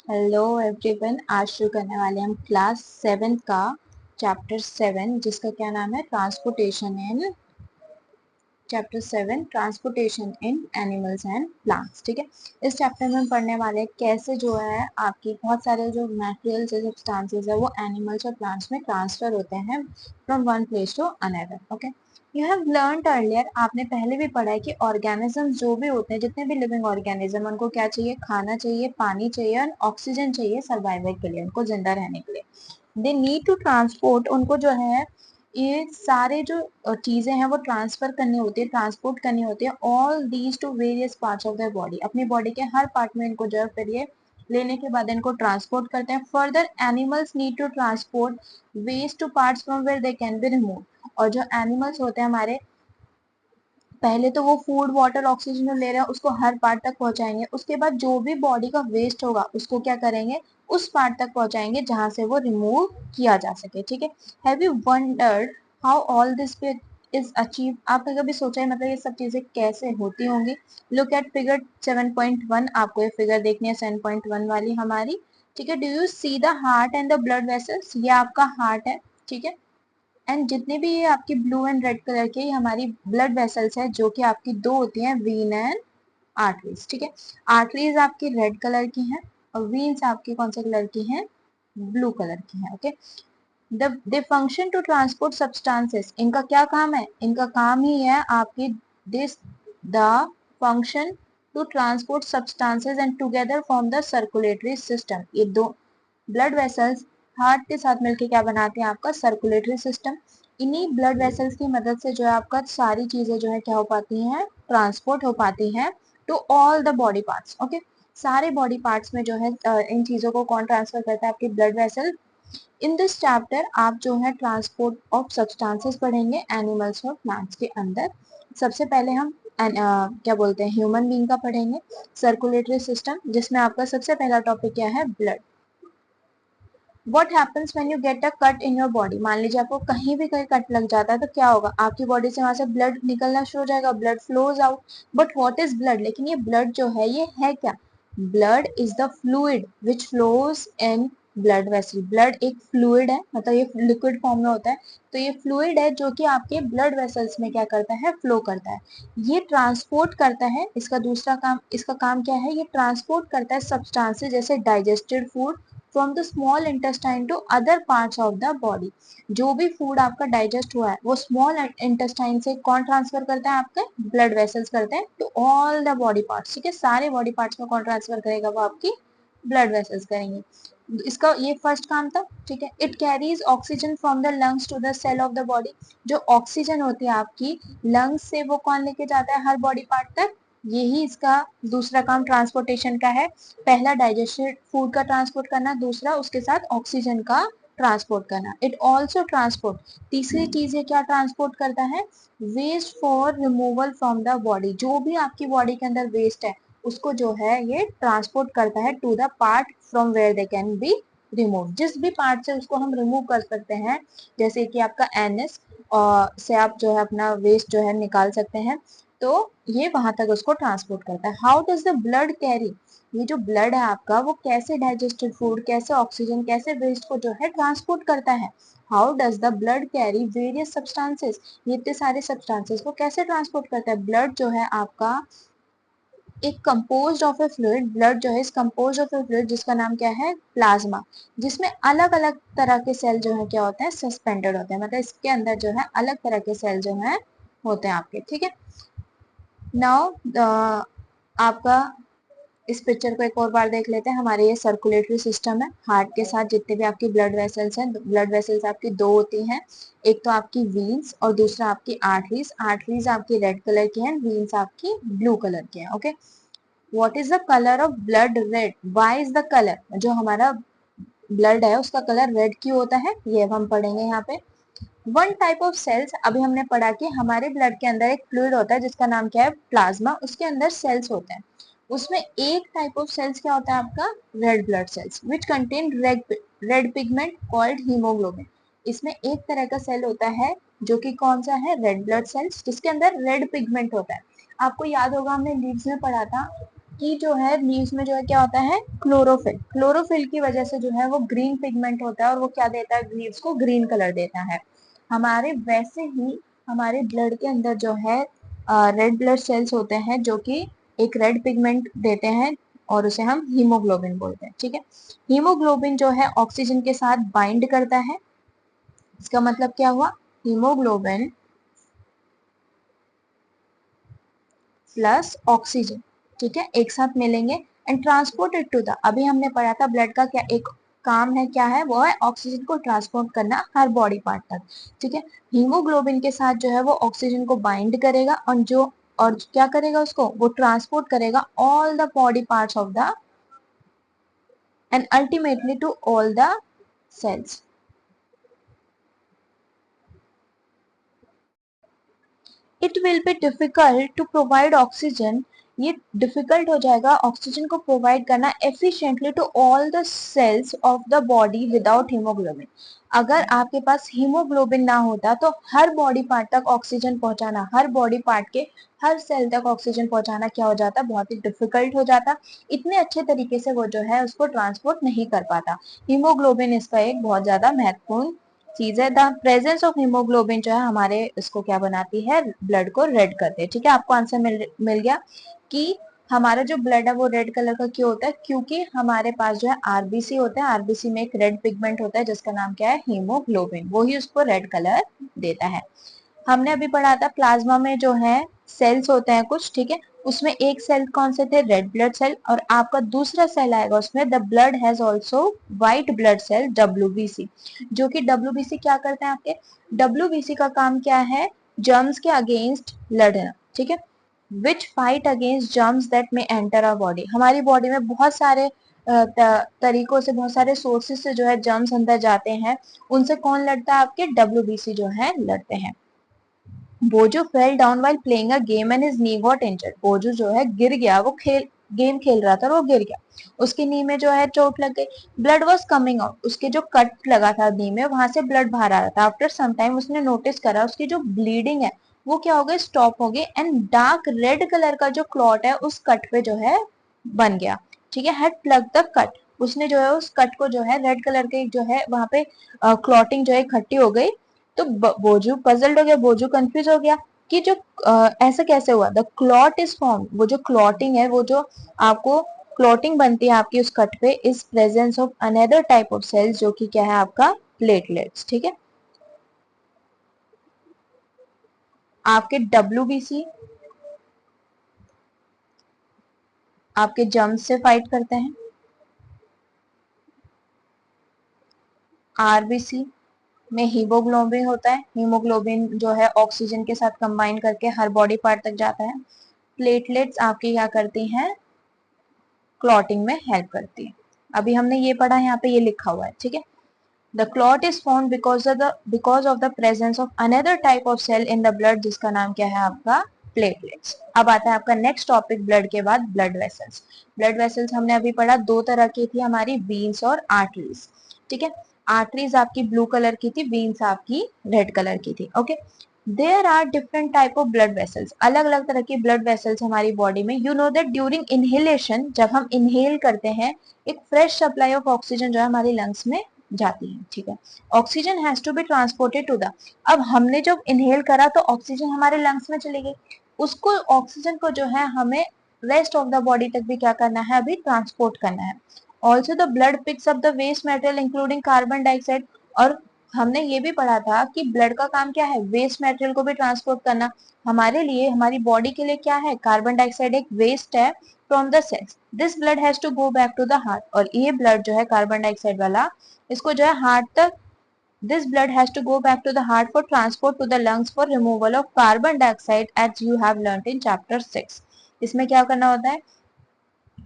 Hello everyone, आज शुरू करने वाले हम क्लास 7 का चैप्टर 7 जिसका क्या नाम है transportation in animals and plants. ठीक है, इस चैप्टर में हम पढ़ने वाले हैं कैसे जो है आपकी बहुत सारे जो मटेरियल्स या सब्सटेंसेस है वो एनिमल्स और प्लांट्स में ट्रांसफर होते हैं from one place to another. Okay, you have learned earlier, आपने पहले भी पढ़ा है कि ऑर्गेनिज्म जो भी होते हैं, जितने भी लिविंग ऑर्गेनिज्म, उनको क्या चाहिए? खाना चाहिए, पानी चाहिए और ऑक्सीजन चाहिए सर्वाइवल के लिए, उनको जिंदा रहने के लिए। दे नीड टू ट्रांसपोर्ट, उनको जो है ये सारे जो चीजें हैं वो ट्रांसफर करनी होती है, ट्रांसपोर्ट करनी होती है all these two various parts of their body, अपनी बॉडी के हर पार्ट में इनको जो है फिर ये लेने के बाद इनको ट्रांसपोर्ट करते हैं। Further animals need to transport waste to parts from where they can be remove, और जो एनिमल्स होते हैं हमारे, पहले तो वो फूड वाटर ऑक्सीजन ले रहे हैं उसको हर पार्ट तक पहुंचाएंगे, उसके बाद जो भी बॉडी का वेस्ट होगा उसको क्या करेंगे? उस पार्ट तक पहुंचाएंगे जहां से वो रिमूव किया जा सके। ठीक है, have you wondered how all this is achieve? आपने कभी सोचा है मतलब ये सब चीजें कैसे होती होंगी? लुक एट फिगर 7.1, आपको ये फिगर देखनी है 7.1 वाली हमारी। ठीक है, do you see the heart and the blood vessels? ये आपका हार्ट है। ठीक है, एंड जितने भी ये आपकी ब्लू एंड रेड कलर के ये हमारी ब्लड वेसल्स है, जो कि आपकी दो होती हैं, वीन एंड आर्टरीज। ठीक है, आर्टरीज आपकी रेड कलर की हैं और वीन्स आपकी कौन से कलर की हैं? ब्लू कलर की हैं। Okay, they function to transport substances, इनका क्या काम है? इनका काम ही है आपकी this the function to transport substances and together form the circulatory system. ये दो ब्लड वेसल्स हार्ट के साथ मिलकर क्या बनाते हैं? आपका सर्कुलेटरी सिस्टम। इन्हीं ब्लड वेसल्स की मदद से जो है आपका सारी चीजें जो है क्या हो पाती हैं? ट्रांसपोर्ट हो पाती हैं to all the body parts. Okay, सारे बॉडी पार्ट्स में जो है इन चीजों को कौन ट्रांसफर करता है? आपकी blood vessel. In this chapter आप जो है ट्रांसपोर्ट ऑफ सब्सटेंसेस पढ़ेंगे एनिमल्स और प्लांट्स के अंदर। सबसे पहले हम क्या बोलते हैं, ह्यूमन बीइंग का पढ़ेंगे, सर्कुलेटरी सिस्टम, जिसमें आपका सबसे पहला टॉपिक क्या है? Blood. What happens when you get a cut in your body? मान लीजिए आपको कहीं भी कहीं कट लग जाता है तो क्या होगा? आपकी बॉडी से वहां से ब्लड निकलना शुरू हो जाएगा, blood flows out. But what is blood? लेकिन ये ब्लड जो है ये है क्या? Blood is the fluid which flows in blood vessel. Blood एक फ्लूइड है, मतलब ये लिक्विड फॉर्म में होता है, तो ये फ्लूइड है जो कि आपके ब्लड वेसल्स में क्या करता है? फ्लो करता है। ये ट्रांसपोर्ट करता है, इसका दूसरा काम, इसका काम क्या है? ये ट्रांसपोर्ट करता है सब्सटेंसेस जैसे digested food from the small intestine to other parts of the body. जो भी फूड आपका डाइजेस्ट हुआ है वो स्मॉल इंटेस्टाइन से कौन ट्रांसफर करता है? आपके ब्लड वेसल्स करते हैं to all the body parts. ठीक है, सारे बॉडी पार्ट्स में कौन ट्रांसफर करेगा? वो आपकी ब्लड वेसल्स करेंगे। इसका ये फर्स्ट काम था। ठीक है, it carries oxygen from the lungs to the cell of the body. जो ऑक्सीजन होती है आपकी लंग्स से वो कौन लेके जाता है हर बॉडी पार्ट तक? यही इसका दूसरा काम ट्रांसपोर्टेशन का है। पहला डाइजेस्टेड फूड का ट्रांसपोर्ट करना, दूसरा उसके साथ ऑक्सीजन का ट्रांसपोर्ट करना। इट ऑल्सो ट्रांसपोर्ट, तीसरी चीज ये क्या ट्रांसपोर्ट करता है? Waste for removal from the body. जो भी आपकी बॉडी के अंदर वेस्ट है उसको जो है ये ट्रांसपोर्ट करता है to the part from where they can be remove. जिस भी पार्ट से उसको हम रिमूव कर सकते हैं, जैसे कि आपका एनएस से आप जो है अपना वेस्ट जो है निकाल सकते हैं, तो ये वहां तक उसको ट्रांसपोर्ट करता है। How does the blood carry? ये जो ब्लड है आपका वो कैसे डाइजेस्टेड फूड, कैसे ऑक्सीजन, कैसे वेस्ट को जो है ट्रांसपोर्ट करता है? How does the blood carry various substances? ये इतने सारे सब्सटेंसेस को कैसे ट्रांसपोर्ट करता है? ब्लड जो है आपका एक composed of A fluid, blood जो है इस कंपोज्ड ऑफ ए फ्लूइड जिसका नाम क्या है? प्लाज्मा, जिसमें अलग अलग तरह के सेल जो है क्या होते हैं? सस्पेंडेड होते हैं, मतलब इसके अंदर जो है अलग तरह के सेल जो है होते हैं आपके। ठीक है, नाउ आपका इस पिक्चर को एक और बार देख लेते हैं। हमारे ये सर्कुलेटरी सिस्टम है, हार्ट के साथ जितने भी आपकी ब्लड वेसल्स हैं, ब्लड वेसल्स आपकी दो होती हैं, एक तो आपकी वीन्स और दूसरा आपकी आर्टरीज। आर्टरीज आपकी रेड कलर की हैं, वीन्स आपकी ब्लू कलर की हैं। Okay, what is the colour of blood? Red. Why is the colour? जो हमारा ब्लड है उसका कलर रेड क्यों होता है, ये अब हम पढ़ेंगे यहाँ पे। वन टाइप ऑफ सेल्स, अभी हमने पढ़ा कि हमारे ब्लड के अंदर एक फ्लूइड होता है जिसका नाम क्या है? प्लाज्मा। उसके अंदर सेल्स होते हैं, उसमें एक टाइप ऑफ सेल्स क्या होता है आपका? Red blood cells which contain red pigment called haemoglobin. इसमें एक तरह का सेल होता है जो कि कौन सा है? रेड ब्लड सेल्स, जिसके अंदर रेड पिगमेंट होता है। आपको याद होगा हमने लीड्स में पढ़ा था कि जो है लीव्स में जो है क्या होता है, क्लोरोफिल। क्लोरोफिल की वजह से जो है वो ग्रीन पिगमेंट होता है और वो क्या देता है, लीव्स को ग्रीन कलर देता है। हमारे वैसे ही हमारे ब्लड के अंदर जो है रेड ब्लड सेल्स होते हैं जो कि एक रेड पिगमेंट देते हैं और उसे हम हीमोग्लोबिन बोलते हैं। ठीक है, हीमोग्लोबिन जो है ऑक्सीजन के साथ बाइंड करता है। इसका मतलब क्या हुआ, हीमोग्लोबिन प्लस ऑक्सीजन, ठीक है, एक साथ मिलेंगे एंड ट्रांसपोर्टेड टू द, अभी हमने पढ़ा था ब्लड का क्या एक काम है, क्या है, वो है ऑक्सीजन को ट्रांसपोर्ट करना हर बॉडी पार्ट तक। ठीक है, हीमोग्लोबिन के साथ जो है वो ऑक्सीजन को बाइंड करेगा और क्या करेगा, उसको वो ट्रांसपोर्ट करेगा all the body parts of the and ultimately to all the cells. It will be difficult to provide oxygen, ये डिफिकल्ट हो जाएगा ऑक्सीजन को प्रोवाइड करना efficiently to all the cells of the body without haemoglobin. अगर आपके पास haemoglobin ना होता तो हर बॉडी पार्ट तक ऑक्सीजन पहुंचाना, हर बॉडी पार्ट के हर सेल तक ऑक्सीजन पहुंचाना क्या हो जाता, बहुत ही डिफिकल्ट हो जाता। इतने अच्छे तरीके से वो जो है उसको ट्रांसपोर्ट नहीं कर पाता। हीमोग्लोबिन इसका एक बहुत ज्यादा महत्वपूर्ण चीज है। द प्रेजेंस ऑफ हीमोग्लोबिन जो है हमारे इसको क्या बनाती है, ब्लड को रेड करती है। ठीक है, आपको आंसर मिल गया कि हमारा जो ब्लड है वो रेड कलर का क्यों होता है, क्योंकि हमारे पास जो है आरबीसी होता है, आरबीसी में एक रेड पिगमेंट होता है जिसका नाम क्या है, हीमोग्लोबिन, वो ही उसको रेड कलर देता है। हमने अभी पढ़ा था प्लाज्मा में जो है सेल्स होते हैं कुछ, ठीक है, उसमें एक सेल कौन से थे, रेड ब्लड सेल, और आपका दूसरा सेल आएगा उसमें, the blood has also white blood cell WBC, जो कि डब्ल्यूबीसी क्या करते हैं आपके, डब्ल्यूबीसी का काम क्या है, जर्म्स के अगेंस्ट लड़ना। ठीक है, विच फाइट अगेंस्ट जर्म्स दैट में एंटर आवर बॉडी, हमारी बॉडी में बहुत सारे तरीकों से, बहुत सारे सोर्सेस से जो है जर्म्स अंदर जाते हैं, उनसे कौन लड़ता है, आपके डब्ल्यूबीसी जो है लड़ते हैं। बोजो fell down while playing a game and his knee got injured, बोजो जो है गिर गया, वो गेम खेल रहा था और वो गिर गया, उसकी नी में जो है चोट लग गई। ब्लड वॉज कमिंग आउट, उसके जो कट लगा था नी में वहां से ब्लड बाहर आ रहा था। आफ्टर सम टाइम उसने नोटिस करा उसकी जो ब्लीडिंग है वो क्या हो गई, स्टॉप हो गई, एंड डार्क रेड कलर का जो क्लॉट है उस कट पे जो है बन गया। ठीक है, हैड प्लग द कट, उसने जो है उस कट को जो है रेड कलर के जो है वहां पे क्लॉटिंग जो है इकट्ठी हो गई। तो बोजू पजल्ड हो गया, बोजू कंफ्यूज हो गया कि जो ऐसा कैसे हुआ, द क्लॉट इज फॉर्म, वो जो क्लॉटिंग है, वो जो आपको क्लॉटिंग बनती है आपकी उस कट पे, is presence of another type of cells जो कि क्या है आपका प्लेटलेट्स। ठीक है, आपके डब्ल्यूबीसी आपके जर्म्स से फाइट करते हैं, आरबीसी में हीमोग्लोबिन होता है, हीमोग्लोबिन जो है ऑक्सीजन के साथ कंबाइन करके हर बॉडी पार्ट तक जाता है। प्लेटलेट्स आपकी क्या करती हैं, क्लॉटिंग में हेल्प करती है। अभी हमने ये पढ़ा, यहाँ पे ये लिखा हुआ है। ठीक है, the clot is form because of the presence of another type of cell in the blood जिसका नाम क्या है आपका प्लेटलेट्स। अब आता है आपका नेक्स्ट टॉपिक ब्लड के बाद, ब्लड वेसल्स। ब्लड वेसल्स हमने अभी पढ़ा दो तरह की थी हमारी, वीन्स और आर्टरीज। ठीक है, आर्टरीज आपकी ब्लू कलर की थी, वीन्स आपकी रेड कलर की थी। Okay, there are different type of blood vessels, अलग अलग तरह की ब्लड वेसल्स हमारी बॉडी में। You know that during inhalation, जब हम इनहेल करते हैं, एक फ्रेश सप्लाई ऑफ ऑक्सीजन जो है हमारी लंग्स में जाती है। ठीक है, oxygen has to be transported to the, अब हमने जब इनहेल करा तो ऑक्सीजन हमारे लंग्स में चली गई, उसको ऑक्सीजन को जो है हमें रेस्ट ऑफ द बॉडी तक भी क्या करना है, अभी ट्रांसपोर्ट करना है। Also the blood picks up the waste material including carbon dioxide, और हमने ये भी पढ़ा था कि ब्लड का काम क्या है, वेस्ट मटेरियल को भी ट्रांसपोर्ट करना। हमारे लिए, हमारी बॉडी के लिए क्या है, कार्बन डाइऑक्साइड एक वेस्ट है from the cells, this blood has to go back to the heart, और ये ब्लड जो है कार्बन डाइऑक्साइड वाला, इसको जो है हार्ट तक, this blood has to go back to the heart for transport to the lungs for removal of carbon dioxide as you have learnt in chapter 6। इसमें क्या करना होता है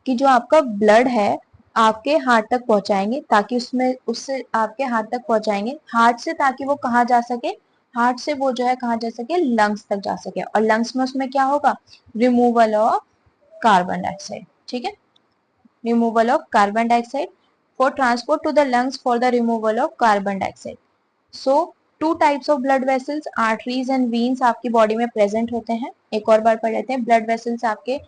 कि जो आपका ब्लड है आपके हार्ट तक पहुंचाएंगे, ताकि उसमें उससे आपके हार्ट तक पहुंचाएंगे, हार्ट से ताकि वो कहाँ जा सके, हार्ट से वो जो है कहाँ जा सके, लंग्स तक जा सके, और लंग्स में उसमें क्या होगा, रिमूवल ऑफ कार्बन डाइऑक्साइड। ठीक है, removal of carbon dioxide for transport to the lungs for the removal of carbon dioxide. So two types of blood vessels, arteries and veins आपकी बॉडी में प्रेजेंट होते हैं। एक और बार पढ़ लेते हैं। ब्लड वेसल्स आपके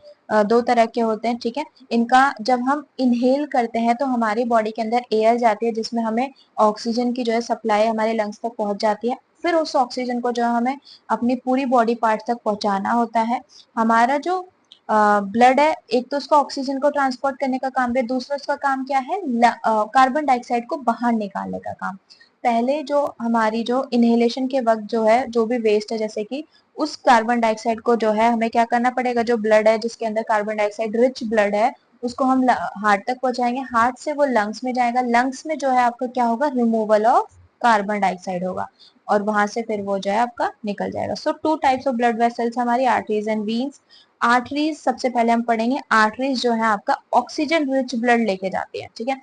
दो तरह के होते हैं, ठीक है। इनका जब हम इनहेल करते हैं तो हमारी बॉडी के अंदर एयर जाती है जिसमें हमें ऑक्सीजन की जो है सप्लाई हमारे लंग्स तक पहुंच जाती है। फिर उस ऑक्सीजन को जो हमें अपनी पूरी बॉडी पार्ट तक पहुंचाना होता है। हमारा जो ब्लड है, एक तो उसका ऑक्सीजन को ट्रांसपोर्ट करने का काम है, दूसरा उसका काम क्या है, कार्बन डाइऑक्साइड को बाहर निकालने का काम। पहले जो हमारी जो इनहेलेशन के वक्त जो है जो भी वेस्ट है, जैसे कि उस कार्बन डाइऑक्साइड को जो है हमें क्या करना पड़ेगा, जो ब्लड है जिसके अंदर कार्बन डाइऑक्साइड रिच ब्लड है उसको हम हार्ट तक पहुंचाएंगे, हार्ट से वो लंग्स में जाएगा, लंग्स में जो है आपका क्या होगा, रिमूवल ऑफ कार्बन डाइऑक्साइड होगा और वहां से फिर वो जो है आपका निकल जाएगा। So two types of blood vessels हमारी, आर्टरीज एंड वीन्स। आर्टरीज सबसे पहले हम पढ़ेंगे। आर्टरीज जो है आपका ऑक्सीजन रिच ब्लड लेके जाती है, ठीक है।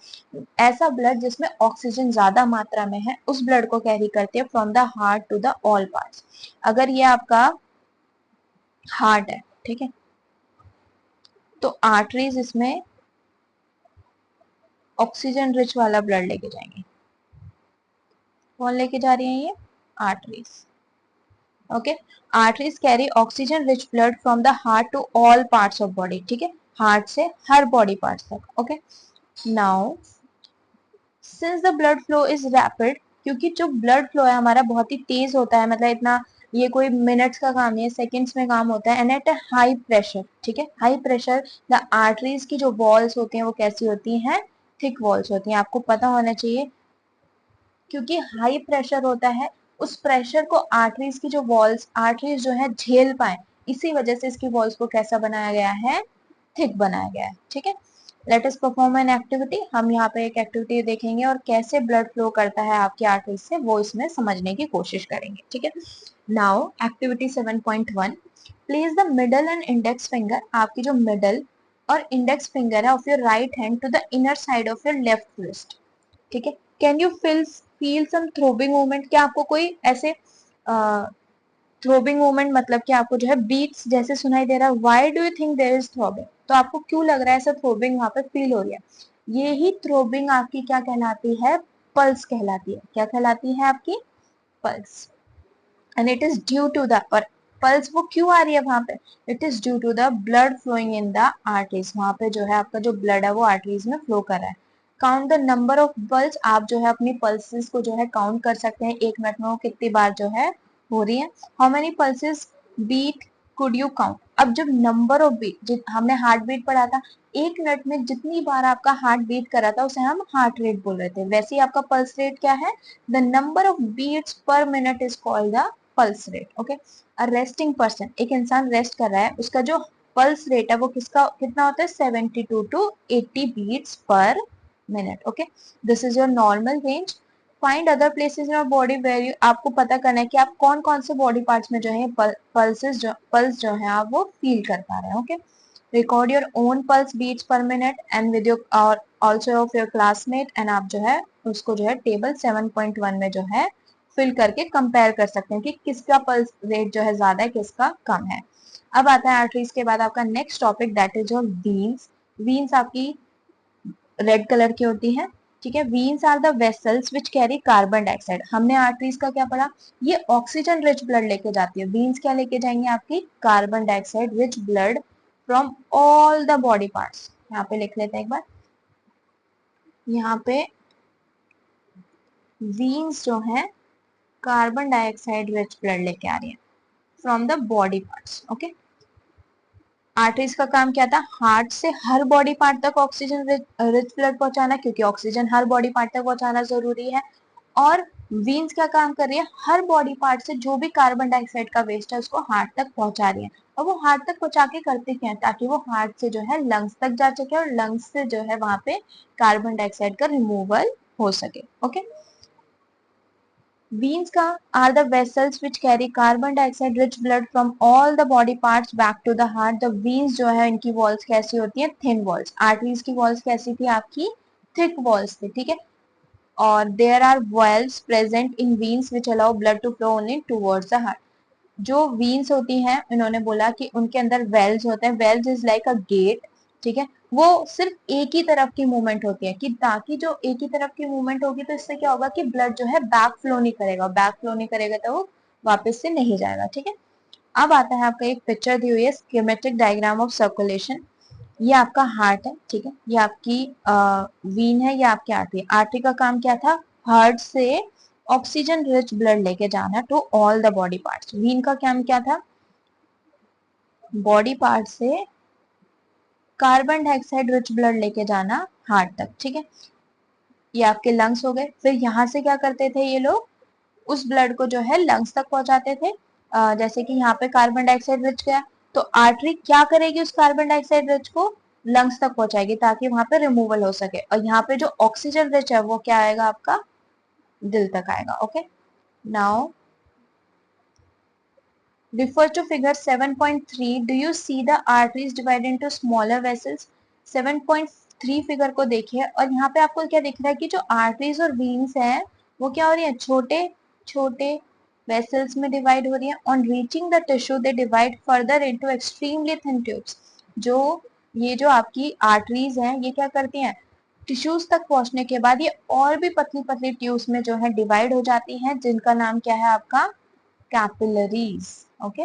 ऐसा ब्लड जिसमें ऑक्सीजन ज्यादा मात्रा में है उस ब्लड को कैरी करती है from the heart to the all parts. अगर ये आपका हार्ट है, ठीक है, तो आर्टरीज इसमें ऑक्सीजन रिच वाला ब्लड लेके जाएंगे। कौन लेके जा रही है ये, arteries, okay. Arteries carry oxygen rich blood from the heart to all parts of body, ठीक है, हार्ट से हर बॉडी पार्ट्स तक, okay. Now since the blood flow is rapid, क्योंकि जो ब्लड फ्लो है हमारा बहुत ही तेज होता है, मतलब इतना ये कोई मिनट्स का काम नहीं है, सेकंड्स में काम होता है, एंड एट हाई प्रेशर, ठीक है, हाई प्रेशर द आर्टरीज की जो वॉल्स होती हैं वो कैसी होती हैं, थिक वॉल्स होती हैं। आपको पता होना चाहिए क्योंकि हाई प्रेशर होता है, उस प्रेशर को आर्टरीज की जो वॉल्स, आर्टरीज जो है झेल पाए, इसी वजह से इसकी वॉल्स को कैसा बनाया गया है, थिक बनाया गया है, ठीक है। Let us perform an activity. हम यहाँ पे एक एक्टिविटी देखेंगे और कैसे ब्लड फ्लो करता है आपकी आर्टरीज से वो इसमें समझने की कोशिश करेंगे, ठीक है। Now activity 7.1, place the middle and index finger, आपकी जो मिडल और इंडेक्स फिंगर है of your right hand to the inner side of your left wrist, ठीक है। Can you feel some throbbing movement, क्या आपको कोई ऐसे थ्रोबिंग मूवमेंट मतलब कि आपको जो है बीट्स जैसे सुनाई दे रहा है, why do you think there is throbbing, तो आपको क्यों लग रहा है ऐसा थ्रोबिंग वहां पे फील हो रही है, ये ही थ्रोबिंग आपकी क्या कहलाती है, पल्स कहलाती है। क्या कहलाती है आपकी, pulse. And it is due to the, और पल्स वो क्यों आ रही है वहां पे, it is due to the blood flowing in the arteries, वहां पे जो है आपका जो ब्लड है वो आर्टरीज में फ्लो कर रहा है। Count the number of pulse, आप जो है अपनी पल्सेस को जो है काउंट कर सकते हैं, एक मिनट में वो कितनी बार जो है हो रही है। How many pulses beat could you count, अब जब नंबर ऑफ बीट, हमने हार्ट बीट पढ़ा था, एक मिनट में जितनी बार आपका हार्ट बीट कर रहा था उसे हम हार्ट रेट बोल रहे थे, वैसे ही आपका पल्स रेट क्या है, the number of beats per minute is called the pulse rate, okay. A resting person, एक इंसान रेस्ट कर रहा है, उसका जो पल्स रेट है वो किसका कितना होता है, 72 to 80 beats per minute, okay. This is your normal range. Find other places in your body where you, आपको पता करना है कि आप कौन कौन से बॉडी पार्ट्स में जो है पल्स जो है आप वो फील कर पा रहे हैं, okay. Record your own pulse beats per minute and with your और also of your classmate, and आप जो है उसको जो है टेबल 7.1 में जो है फिल करके कंपेयर कर सकते हैं कि किसका पल्स रेट जो है ज्यादा है, किसका कम है। अब आता है आर्टरीज के बाद आपका next topic, that is your veins. Veins आपकी रेड कलर की होती है, ठीक है। Veins are the vessels which carry carbon dioxide, हमने आर्टरीज का क्या पढ़ा, ये ऑक्सीजन रिच ब्लड लेके जाती है, वीन्स क्या लेके जाएंगे आपकी, carbon dioxide rich blood from all the body parts. यहाँ पे लिख लेते हैं एक बार, यहाँ पे वीन्स जो है कार्बन डाइऑक्साइड रिच ब्लड लेके आ रही है from the body parts, okay. Arteries का काम क्या था, हार्ट से हर बॉडी पार्ट तक ऑक्सीजन रिच ब्लड पहुंचाना, क्योंकि ऑक्सीजन हर बॉडी पार्ट तक पहुंचाना जरूरी है। और वीन्स क्या काम कर रही है, हर बॉडी पार्ट से जो भी कार्बन डाइऑक्साइड का वेस्ट है उसको हार्ट तक पहुंचा रही है। और वो हार्ट तक पहुंचा के करते क्या है, ताकि वो हार्ट से जो है लंग्स तक जा सके और लंग्स से जो है वहां पे कार्बन डाइऑक्साइड का रिमूवल हो सके, ओके। Veins का are the vessels which carry carbon dioxide rich blood from all the body parts back to the heart. The veins जो है इनकी walls कैसी होती है, thin walls. Arteries की walls कैसी थी आपकी, thick walls थी, ठीक है। और there are valves present in veins which allow blood to flow only towards the heart. जो veins होती हैं, इन्होंने बोला कि उनके अंदर valves होते हैं, valves is like a gate ठीक है, वो सिर्फ एक ही तरफ की मूवमेंट होती है, कि ताकि जो एक ही तरफ की मूवमेंट होगी तो इससे क्या होगा कि ब्लड जो है बैक फ्लो नहीं करेगा, बैक फ्लो नहीं करेगा तो वो वापस से नहीं जाएगा। ठीक है, अब आता है आपका एक पिक्चर दी हुई है, स्कीमेटिक डायग्राम ऑफ सर्कुलेशन। ये आपका हार्ट है, ठीक है, ये आपकी वीन है, ये आपकी आर्टरी। आर्टरी का काम क्या था, हार्ट से ऑक्सीजन रिच ब्लड लेके जाना to all the body parts. Vein का काम क्या था, बॉडी पार्ट से कार्बन डाइऑक्साइड रिच ब्लड लेके जाना हार्ट तक। ठीक है, ये आपके लंग्स हो गए। फिर यहाँ से क्या करते थे ये लोग, उस ब्लड को जो है लंग्स तक पहुंचाते थे। जैसे कि यहाँ पे कार्बन डाइऑक्साइड रिच गया तो आर्टरी क्या करेगी, उस कार्बन डाइऑक्साइड रिच को लंग्स तक पहुंचाएगी ताकि वहां पे रिमूवल हो सके, और यहाँ पे जो ऑक्सीजन रिच है वो क्या आएगा आपका, दिल तक आएगा। Okay, now refer to figure 7.3. Do you see the arteries divided into smaller vessels? 7.3 figure को देखिए और यहाँ पे आपको क्या दिख रहा है कि जो आर्टरीज और वीन्स हैं वो क्या हो रही है, छोटे छोटे वेसल्स में डिवाइड हो रही है। On reaching the tissue they divide further into extremely thin tubes. जो ये जो आपकी आर्टरीज हैं ये क्या करती हैं, टिश्यूज तक पहुंचने के बाद ये और भी पतली पतली ट्यूब्स में जो है डिवाइड हो जाती हैं, जिनका नाम क्या है आपका, कैपिलरीज। ओके,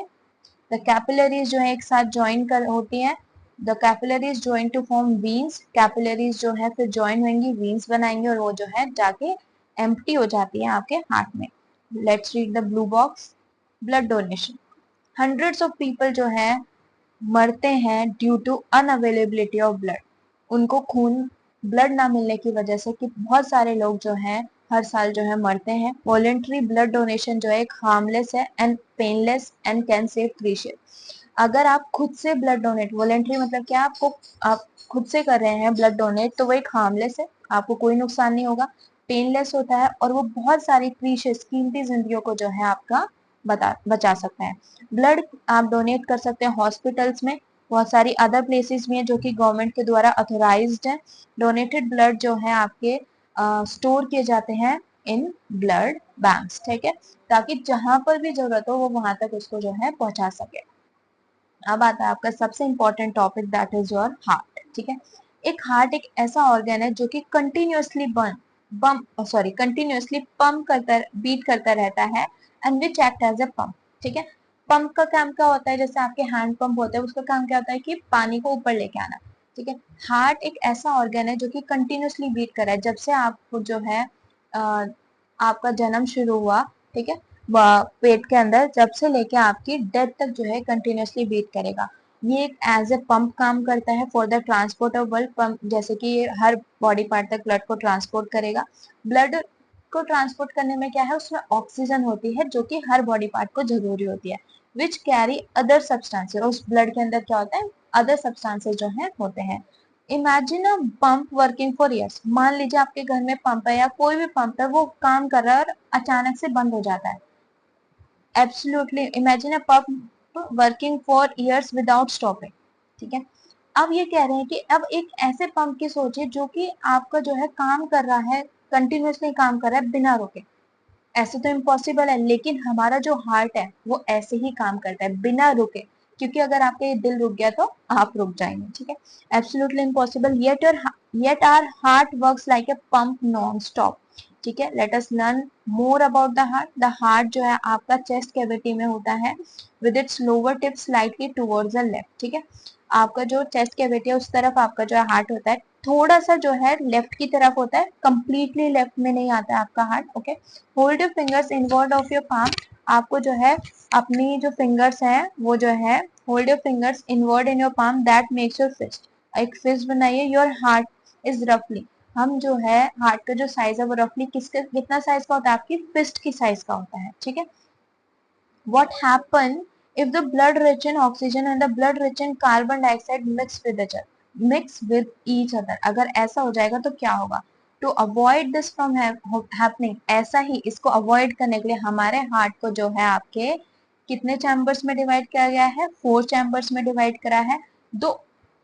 द कैपिलरीज जो है एक साथ ज्वाइन कर होती हैं, the capillaries join to form veins. Capillaries जो है फिर ज्वाइन होंगी, वीन्स बनाएंगे और वो जो है जाके एम्प्टी हो जाती है आपके हार्ट में। Let's read the blue box. Blood donation, hundreds of people जो है मरते हैं due to unavailability of blood. उनको खून, ब्लड ना मिलने की वजह से कि बहुत सारे लोग जो हैं हर साल जो है मरते हैं। वॉलेंट्री ब्लड डोनेशन जो है एक हार्मलेस है and painless and can save 3 share. अगर आप खुद से ब्लड डोनेट, वॉलेंट्री मतलब क्या, आपको आप खुद से कर रहे हैं ब्लड डोनेट तो वो एक हार्मलेस है, आपको कोई नुकसान नहीं होगा, पेनलेस होता है और वो बहुत सारी प्रीशियस कीमती जिंदगियों को जो है आपका बचा सकता है। ब्लड आप डोनेट कर सकते हैं हॉस्पिटल्स में, बहुत सारी अदर प्लेसेस भी हैं जो कि गवर्नमेंट के द्वारा ऑथोराइज्ड है। डोनेटेड ब्लड जो है आपके स्टोर किए जाते हैं इन ब्लड बैंक्स। ठीक है, ताकि जहां पर भी जरूरत हो वो वहां तक उसको जो है पहुंचा सके। अब आता है आपका सबसे important topic, that is your heart. ठीक है, एक हार्ट एक ऐसा ऑर्गन है जो कि कंटिन्यूअसली कंटिन्यूअसली पंप करता, बीट करता रहता है and which act as a pump. ठीक है, पंप का काम क्या होता है, जैसे आपके हैंड पंप होते हैं उसका काम क्या होता है कि पानी को ऊपर लेके आना। ठीक है, हार्ट एक ऐसा ऑर्गन है जो कि कंटिन्यूअसली बीट कर रहा है, जब से आपको जो है आपका जन्म शुरू हुआ, ठीक है, पेट के अंदर, जब से लेके आपकी डेथ तक जो है कंटिन्यूअसली बीट करेगा। ये एक एज ए पंप काम करता है for the transport of blood. Pump जैसे कि ये हर बॉडी पार्ट तक ब्लड को ट्रांसपोर्ट करेगा। ब्लड को ट्रांसपोर्ट करने में क्या है, उसमें ऑक्सीजन होती है जो कि हर बॉडी पार्ट को जरूरी होती है, विच कैरी अदर सब्सटेंसेस। उस ब्लड के अंदर क्या होता है, अदर सब्सटेंसेस जो है होते हैं। Imagine a pump working for years. मान लीजिए आपके घर में पंप है या कोई भी पंप है, वो काम कर रहा है और अचानक से बंद हो जाता है। Absolutely imagine a pump working for years without stopping. ठीक है, अब ये कह रहे हैं कि अब एक ऐसे पंप की सोचिए जो कि आपका जो है काम कर रहा है, कंटिन्यूअसली काम कर रहा है बिना रुके। ऐसे तो इम्पॉसिबल है, लेकिन हमारा जो हार्ट है वो ऐसे ही काम करता है बिना रुके, क्योंकि अगर आपका ये दिल रुक गया तो आप रुक जाएंगे। ठीक है, absolutely impossible, yet our heart works like a pump non stop. ठीक है, let us learn more about the heart. The heart जो है आपका चेस्ट कैविटी में होता है, with its lower tip slightly towards the left. ठीक है, आपका जो चेस्ट कैविटी है उस तरफ आपका जो है हार्ट होता है, थोड़ा सा जो है लेफ्ट की तरफ होता है, कंप्लीटली लेफ्ट में नहीं आता है आपका heart. Okay, hold your fingers inward of your palm. आपको जो है अपनी जो फिंगर्स हैं वो जो है, hold your fingers inward in your palm, that makes your fist. एक फिस्ट बनाइए। योर हार्ट इज रफली, हम जो है हार्ट का जो साइज है वो रफली किसके कितना साइज का होता है, आपकी फिस्ट की साइज का होता है। ठीक है, what happen if the blood rich in oxygen and the blood rich in carbon dioxide mix with each other? अगर ऐसा हो जाएगा तो क्या होगा? To avoid this from happening, ऐसा ही इसको अवॉइड करने के लिए हमारे हार्ट को जो है आपके कितने चैम्बर्स में डिवाइड किया गया है, 4 चैम्बर्स में डिवाइड करा है। दो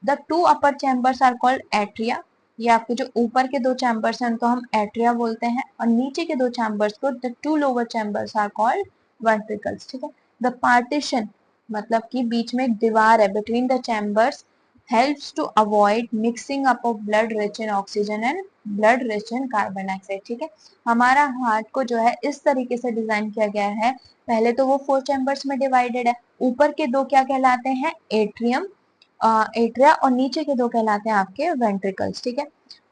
the two upper chambers are called atria. ये आपके जो ऊपर के 2 चैम्बर्स हैं उनको हम एट्रिया बोलते हैं, और नीचे के 2 चैम्बर्स को the 2 lower chambers are called ventricles. ठीक है, द पार्टीशन मतलब कि बीच में एक दीवार है, between the chambers helps to avoid mixing up of blood rich in oxygen and blood rich in carbon dioxide. ठीक है, हमारा हार्ट को जो है इस तरीके से डिजाइन किया गया है, पहले तो वो 4 चैम्बर्स में डिवाइडेड है। ऊपर के 2 क्या कहलाते हैं, एट्रियम, एट्रिया, और नीचे के 2 कहलाते हैं आपके वेंट्रिकल्स। ठीक है,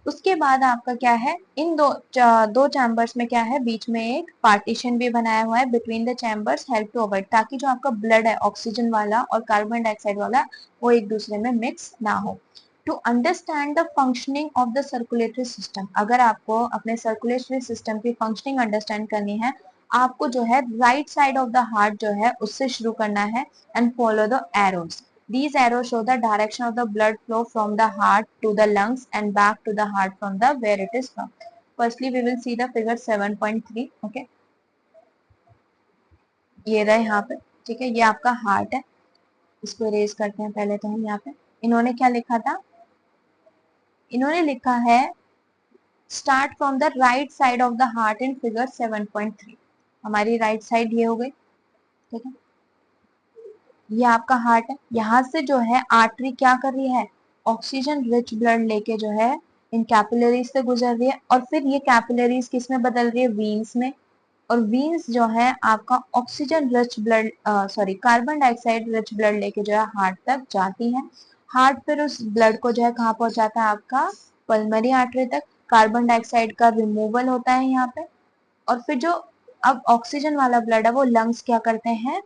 उसके बाद आपका क्या है, इन दो चैम्बर्स में क्या है, बीच में एक पार्टीशन भी बनाया हुआ है between the chambers, help to avoid, ताकि जो आपका ब्लड है ऑक्सीजन वाला और कार्बन डाइऑक्साइड वाला वो एक दूसरे में मिक्स ना हो। To understand the functioning of the circulatory system, अगर आपको अपने सर्कुलेटरी सिस्टम की फंक्शनिंग अंडरस्टैंड करनी है, आपको जो है right side of the heart जो है उससे शुरू करना है and follow the arrows. These arrows show the direction of the blood flow from the heart to the lungs and back to the heart from the where it is from. Firstly, we will see the figure 7.3. Okay, ये रहा यहाँ पे। ठीक है, ये आपका heart है, इसको इरेज करते हैं पहले तो हम। यहाँ पे इन्होंने क्या लिखा था, इन्होंने लिखा है start from the right side of the heart in figure 7.3। हमारी राइट साइड ये हो गई। ठीक है, ये आपका हार्ट है, यहाँ से जो है आर्टरी क्या कर रही है, ऑक्सीजन रिच ब्लड लेके जो है इन कैपिलरीज से गुजर रही है, और फिर ये कैपिलरीज किस में बदल रही है, वीन्स में, और वीन्स जो है आपका oxygen rich blood, sorry, carbon dioxide rich blood लेके जो है हार्ट तक जाती है। हार्ट फिर उस ब्लड को जो है कहाँ पहुंचाता है, आपका पल्मरी आर्टरी तक। कार्बन डाइऑक्साइड का रिमूवल होता है यहाँ पे, और फिर जो अब ऑक्सीजन वाला ब्लड है वो लंग्स क्या करते हैं,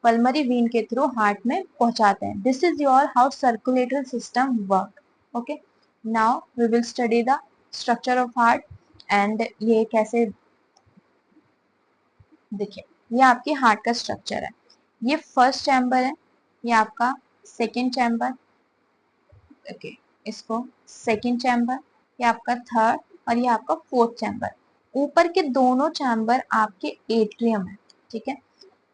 पल्मरी वीन के थ्रू हार्ट में पहुंचाते हैं। This is your how circulatory system work. Okay, now we will study the structure of heart and ये कैसे, देखिए ये आपके हार्ट का स्ट्रक्चर है। ये फर्स्ट चैम्बर है, ये आपका सेकेंड चैम्बर, ओके, इसको सेकेंड चैम्बर, ये आपका थर्ड, और ये आपका फोर्थ चैम्बर। ऊपर के दोनों चैम्बर आपके एट्रियम है। ठीक है,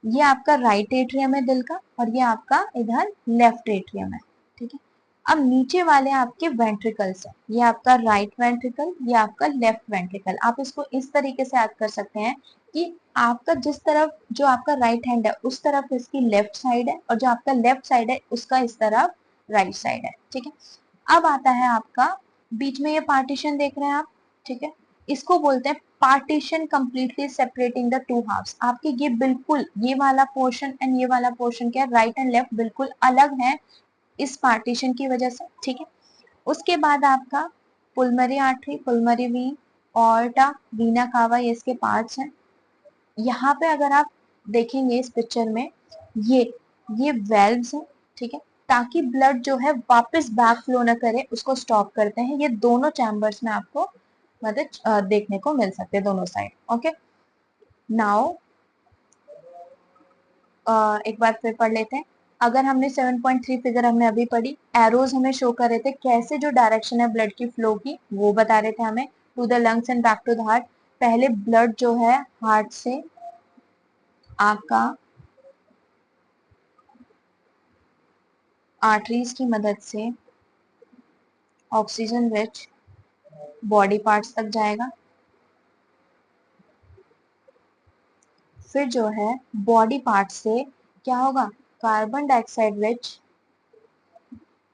ये आपका राइट एट्रियम है दिल का, और ये आपका इधर लेफ्ट एट्रियम है। ठीक है, अब नीचे वाले आपके वेंट्रिकल्स है, ये आपका राइट वेंट्रिकल, ये आपका लेफ्ट वेंट्रिकल। आप इसको इस तरीके से याद कर सकते हैं कि आपका जिस तरफ जो आपका राइट हैंड है उस तरफ इसकी लेफ्ट साइड है, और जो आपका लेफ्ट साइड है उसका इस तरफ राइट साइड है। ठीक है, अब आता है आपका बीच में ये पार्टीशन देख रहे हैं आप। ठीक है, इसको बोलते हैं partition completely separating the two halves. आपके ये बिल्कुल ये वाला पोर्शन एंड ये वाला पोर्शन क्या है, राइट एंड लेफ्ट बिल्कुल अलग है इस पार्टीशन की वजह से। ठीक है, उसके बाद आपका pulmonary artery, pulmonary vein, aorta, vena cava, ये इसके पार्ट्स हैं। यहाँ पे अगर आप देखेंगे इस पिक्चर में, ये वेल्व्स हैं। ठीक है, ताकि ब्लड जो है वापस बैक फ्लो ना करे उसको स्टॉप करते हैं। ये दोनों चैम्बर्स में आपको मतलब देखने को मिल सकते हैं दोनों साइड। ओके, नाउ एक बार फिर पढ़ लेते हैं। अगर हमने 7.3 फिगर हमने अभी पढ़ी, एरोज हमें शो कर रहे थे कैसे जो डायरेक्शन है ब्लड की फ्लो की वो बता रहे थे हमें, to the lungs and back to the heart. पहले ब्लड जो है हार्ट से आपका आर्टरीज की मदद से ऑक्सीजन रिच बॉडी पार्ट्स तक जाएगा, फिर जो है बॉडी पार्ट से क्या होगा, कार्बन डाइऑक्साइड रिच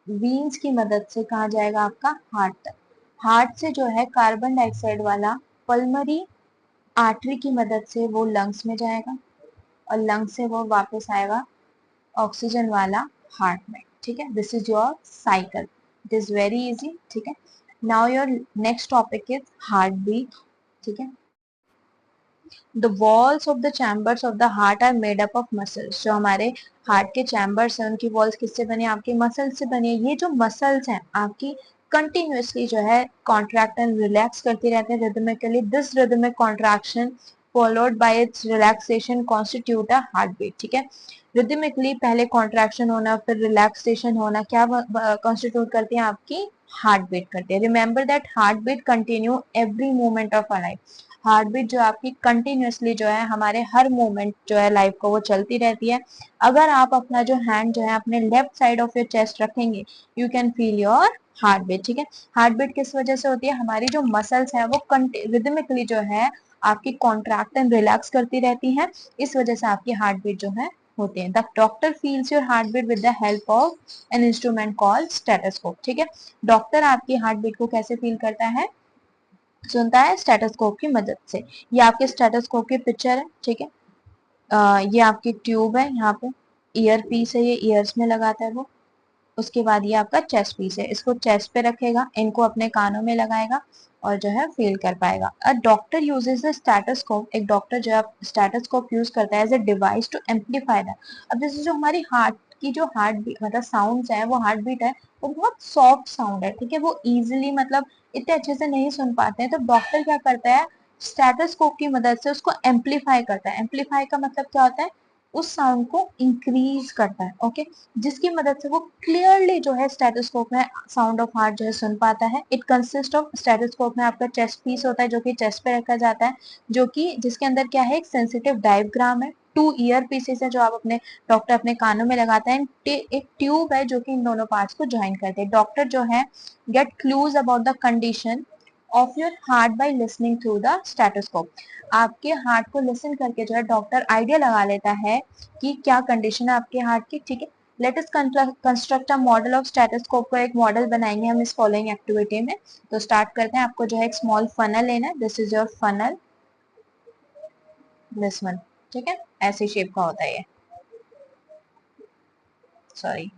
वीन्स की मदद से कहा जाएगा, आपका हार्ट तक। हार्ट से जो है कार्बन डाइऑक्साइड वाला पल्मरी आर्टरी की मदद से वो लंग्स में जाएगा, और लंग्स से वो वापस आएगा ऑक्सीजन वाला हार्ट में। ठीक है, this is your cycle, it is very easy. ठीक है, now your next topic is heart beat. ठीक है, the walls of the chambers of the heart are made up of muscles. जो हमारे हार्ट के चैम्बर्स हैं उनकी वॉल्स किससे बनी है, आपकी मसल्स से बनी है। ये जो मसल्स हैं आपकी कंटिन्यूसली जो है कॉन्ट्रैक्ट एंड रिलैक्स करती रहते हैं rhythmically. This rhythmic contraction followed by its relaxation constitute a heart beat. ठीक है, रिदमिकली पहले कॉन्ट्रैक्शन होना फिर रिलैक्सेशन होना क्या कॉन्स्टिट्यूट करती है, आपकी हार्ट बीट करती है। Remember that heart beat continue every moment of our life. Heart beat जो आपकी कंटिन्यूसली जो है हमारे हर मोमेंट जो है लाइफ को वो चलती रहती है। अगर आप अपना जो हैंड जो है अपने left side of your chest रखेंगे, you can feel your heart beat. ठीक है, हार्ट बीट किस वजह से होती है, हमारी जो मसल्स है वो रिदमिकली जो है आपकी कॉन्ट्रैक्ट एंड रिलैक्स करती रहती हैं, इस वजह से आपकी हार्ट बीट जो है होते हैं। The doctor feels your heart beat with the help of an instrument called stethoscope. ठीक है, डॉक्टर आपकी हार्ट बीट को कैसे फील करता है, सुनता है स्टेथोस्कोप की मदद से। ये आपके स्टेथोस्कोप की पिक्चर है। ठीक है, ये आपकी ट्यूब है, यहाँ पे ईयर पीस है, ये ईयर्स में लगाता है वो। उसके बाद ये आपका चेस्ट पीस है, इसको चेस्ट पे रखेगा, इनको अपने कानों में लगाएगा और जो है फील कर पाएगा। A doctor uses the stethoscope, एक डॉक्टर जो है स्टेथोस्कोप यूज करता है as a device to amplify that. अब जैसे जो हमारी हार्ट की जो हार्ट बीट मतलब साउंड्स है, वो हार्ट बीट है, वो बहुत सॉफ्ट साउंड है। ठीक है, वो इजीली मतलब इतने अच्छे से नहीं सुन पाते हैं, तो डॉक्टर क्या करता है, स्टेथोस्कोप की मदद से उसको एम्पलीफाई करता है। एम्पलीफाई का मतलब क्या होता है, उस साउंड को इंक्रीज करता है। ओके, जिसकी मदद से वो क्लियरली जो है स्टेथोस्कोप में साउंड ऑफ हार्ट जो है सुन पाता है। इट कंसिस्ट ऑफ, स्टेथोस्कोप में आपका चेस्ट पीस होता है जो कि चेस्ट पे रखा जाता है, जो कि जिसके अंदर क्या है, एक सेंसिटिव डायफ्राम है, 2 ईयर पीसेस है जो आप अपने डॉक्टर अपने कानों में लगाता है, एक ट्यूब है जो कि इन दोनों पार्ट्स को ज्वाइन करते हैं। डॉक्टर जो है get clues about the condition of your heart by listening through the stethoscope. आपके हार्ट को लिसन करके जो है डॉक्टर आइडिया लगा लेता है कि क्या कंडीशन है आपके हार्ट की। ठीक है, let us construct a model of stethoscope को एक मॉडल बनाएंगे हम इस फॉलोइंग एक्टिविटी में। तो स्टार्ट करते हैं। आपको जो है एक स्मॉल फनल लेना है, this is your funnel, this one. ठीक है, ऐसी शेप का होता है ये, सॉरी।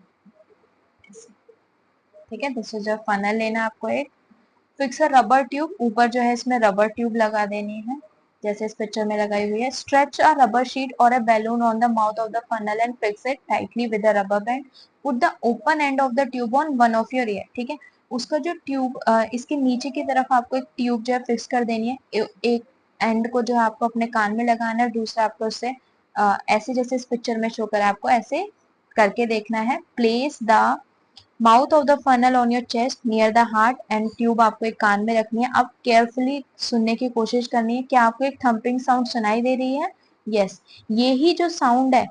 ठीक है, दिस इज योर फनल लेना आपको एक। फिक्स अ रबर ट्यूब, ऊपर जो है इसमें रबर ट्यूब लगा देनी है जैसे इस पिक्चर में लगाई हुई है। स्ट्रेच अ रबर शीट और a balloon on the mouth of the funnel and fix it tightly with a rubber band. Put the open end of the tube on one of your ear. ठीक है, उसका जो tube इसके नीचे की तरफ आपको एक ट्यूब जो है फिक्स कर देनी है। एक एंड को जो है आपको अपने कान में लगाना है, दूसरा आपको उससे ऐसे जैसे इस पिक्चर में शो करा आपको ऐसे करके देखना है। Place the mouth of the funnel on your chest near the heart and tube आपको एक कान में रखनी है। अब केयरफुली सुनने की कोशिश करनी है। क्या आपको एक थम्पिंग साउंड सुनाई दे रही है? यस, यही जो साउंड है,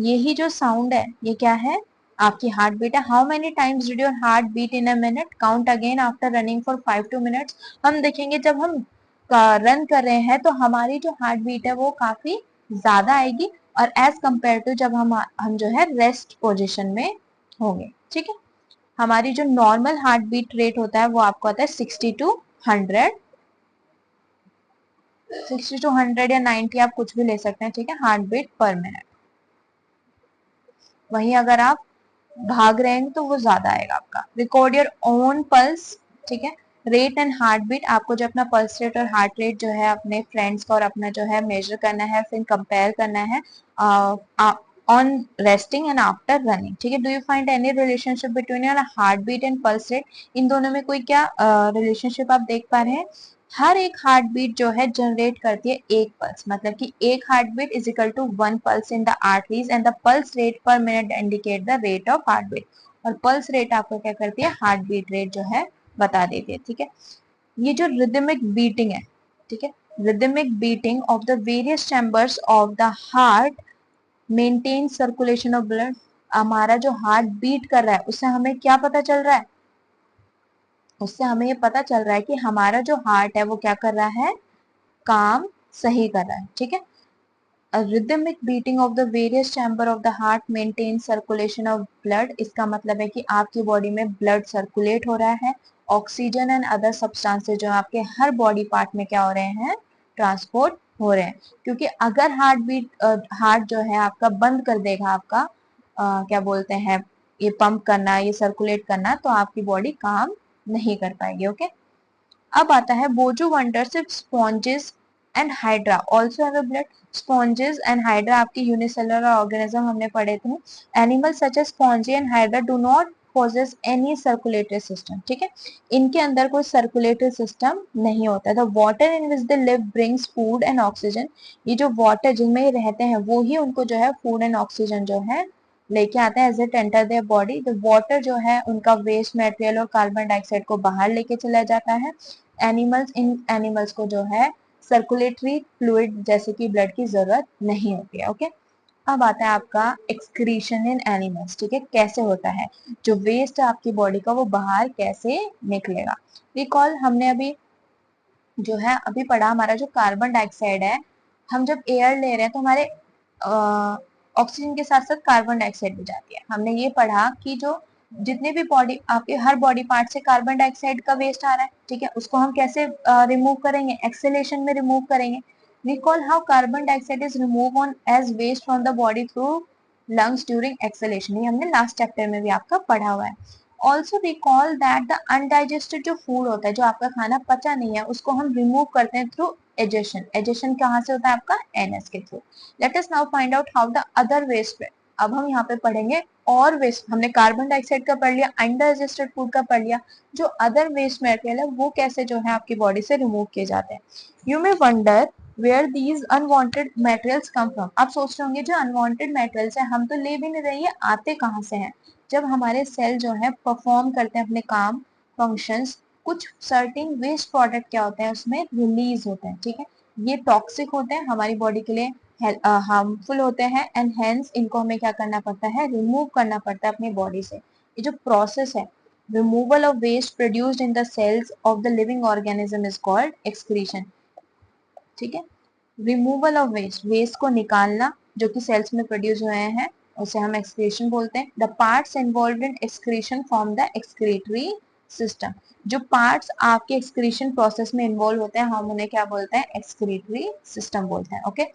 यही जो साउंड है, ये क्या है, आपकी हार्ट बीट है। How many times did your heart beat in a minute, count again after running for 5-2 minutes. हम देखेंगे जब हम रन कर रहे हैं तो हमारी जो हार्ट बीट है वो काफी ज्यादा आएगी, और एज कंपेयर टू जब हम जो है रेस्ट पोजिशन में होंगे। ठीक है, हमारी जो नॉर्मल हार्ट बीट रेट होता है वो आपको आता है 60-100, 60-100 या 90 आप कुछ भी ले सकते हैं। ठीक है, हार्ट बीट पर मिनट। वहीं अगर आप भाग रहे हैं तो वो ज्यादा आएगा आपका। Record your own pulse. ठीक है, रेट एंड हार्ट बीट, आपको जो अपना पल्स रेट और हार्ट रेट जो है अपने फ्रेंड्स का और अपना जो है मेजर करना है, फिर कंपेयर करना है on resting and after running. ठीक है, do you find any relationship between your heart beat and pulse rate, इन दोनों में कोई क्या रिलेशनशिप आप देख पा रहे हैं? हर एक हार्ट बीट जो है जनरेट करती है एक पल्स, मतलब कि एक heart beat is equal to 1 pulse in the arteries and the pulse rate per minute indicate the rate of heart beat. और पल्स रेट आपको क्या करती है, हार्ट बीट रेट जो है बता देती है। ठीक है, ये जो रिदमिक बीटिंग है, ठीक है, rhythmic beating of the various chambers of the heart maintain circulation of blood. हमारा जो हार्ट बीट कर रहा है उससे हमें क्या पता चल रहा है, उससे हमें ये पता चल रहा है कि हमारा जो हार्ट है वो क्या कर रहा है, काम सही कर रहा है। ठीक है, a rhythmic beating of the various chamber of the heart maintains circulation of blood, इसका मतलब है कि आपकी बॉडी में ब्लड सर्कुलेट हो रहा है, ऑक्सीजन एंड अदर सब्सटेंसेस जो आपके हर बॉडी पार्ट में क्या हो रहे हैं, ट्रांसपोर्ट हो रहे हैं। क्योंकि अगर हार्ट जो है आपका बंद कर देगा आपका क्या बोलते हैं, ये पंप करना, ये सर्कुलेट करना, तो आपकी बॉडी काम नहीं कर पाएगी। ओके, अब आता है बोजू वंडर सिर्फ sponges and hydra also have a blood. Sponges and hydra आपकी यूनिसेलुलर ऑर्गेनिज्म हमने पढ़े थे। Animal such as spongy and hydra do not possess any circulatory system. ठीक है, इनके अंदर कोई सर्कुलेटरी सिस्टम नहीं होता है। The water in which they live brings food and oxygen, ये जो वाटर जिनमें ये रहते हैं वो ही उनको जो है फूड एंड ऑक्सीजन जो है लेके आता है as it enter their body. The water जो है उनका वेस्ट मटेरियल और कार्बन डाइऑक्साइड को बाहर लेके चला जाता है। इन एनिमल्स को जो है सर्कुलेटरी फ्लूइड जैसे कि ब्लड की जरूरत नहीं होती है। ओके, अब आता है आपका एक्सक्रीशन इन एनिमल्स। ठीक है, कैसे होता है, जो वेस्ट है आपकी बॉडी का वो बाहर कैसे निकलेगा। रिकॉल, हमने अभी जो है अभी पढ़ा, हमारा जो कार्बन डाइऑक्साइड है, हम जब एयर ले रहे हैं तो हमारे ऑक्सीजन के साथ साथ कार्बन डाइऑक्साइड भी जाती है। हमने ये पढ़ा कि जो जितने भी बॉडी आपके हर बॉडी पार्ट से कार्बन डाइऑक्साइड का वेस्ट आ रहा है, ठीक है, उसको हम कैसे रिमूव करेंगे, एक्सेलेशन में रिमूव करेंगे। Recall how carbon dioxide is remove on as waste from the body through lungs during exhalation, ये हमने लास्ट चैप्टर में भी आपका पढ़ा हुआ है। Also recall that the undigested जो फूड होता है, जो आपका खाना पचा नहीं है, उसको हम रिमूव करते हैं थ्रू एजेशन। एजेशन कहाँ से होता है आपका, एनएस के through. Let us now find out how the other waste. अब हम यहाँ पे पढ़ेंगे और वेस्ट, हमने कार्बन डाइऑक्साइड का पढ़ लिया, अनडाइजेस्टेड फूड का पढ़ लिया, जो अदर वेस्ट मटेरियल है वो कैसे जो है आपकी बॉडी से रिमूव किए जाते हैं। You may wonder where these unwanted materials come from. आप सोच रहे होंगे जो अनवांटेड मटेरियल्स है हम तो ले भी नहीं रहे, ये आते कहाँ से हैं। जब हमारे सेल जो है परफॉर्म करते हैं अपने काम, फंक्शंस, कुछ सर्टेन वेस्ट प्रोडक्ट क्या होते हैं उसमें रिलीज होते हैं, ठीक है। ये टॉक्सिक होते हैं, हमारी बॉडी के लिए हार्मफुल होते हैं, एंड हेंस इनको हमें क्या करना पड़ता है, रिमूव करना पड़ता है अपनी बॉडी से। ये जो प्रोसेस है, removal of waste produced in the cells of the living organism is called excretion, ठीक है। रिमूवल ऑफ वेस्ट, वेस्ट को निकालना जो कि सेल्स में प्रोड्यूस हुए हैं उसे हम एक्सक्रीशन बोलते हैं। The parts involved in excretion form the excretory system. जो पार्ट्स आपके एक्सक्रीशन प्रोसेस में इन्वॉल्व होते हैं हम उन्हें क्या बोलते हैं, एक्सक्रीटरी सिस्टम बोलते हैं। ओके,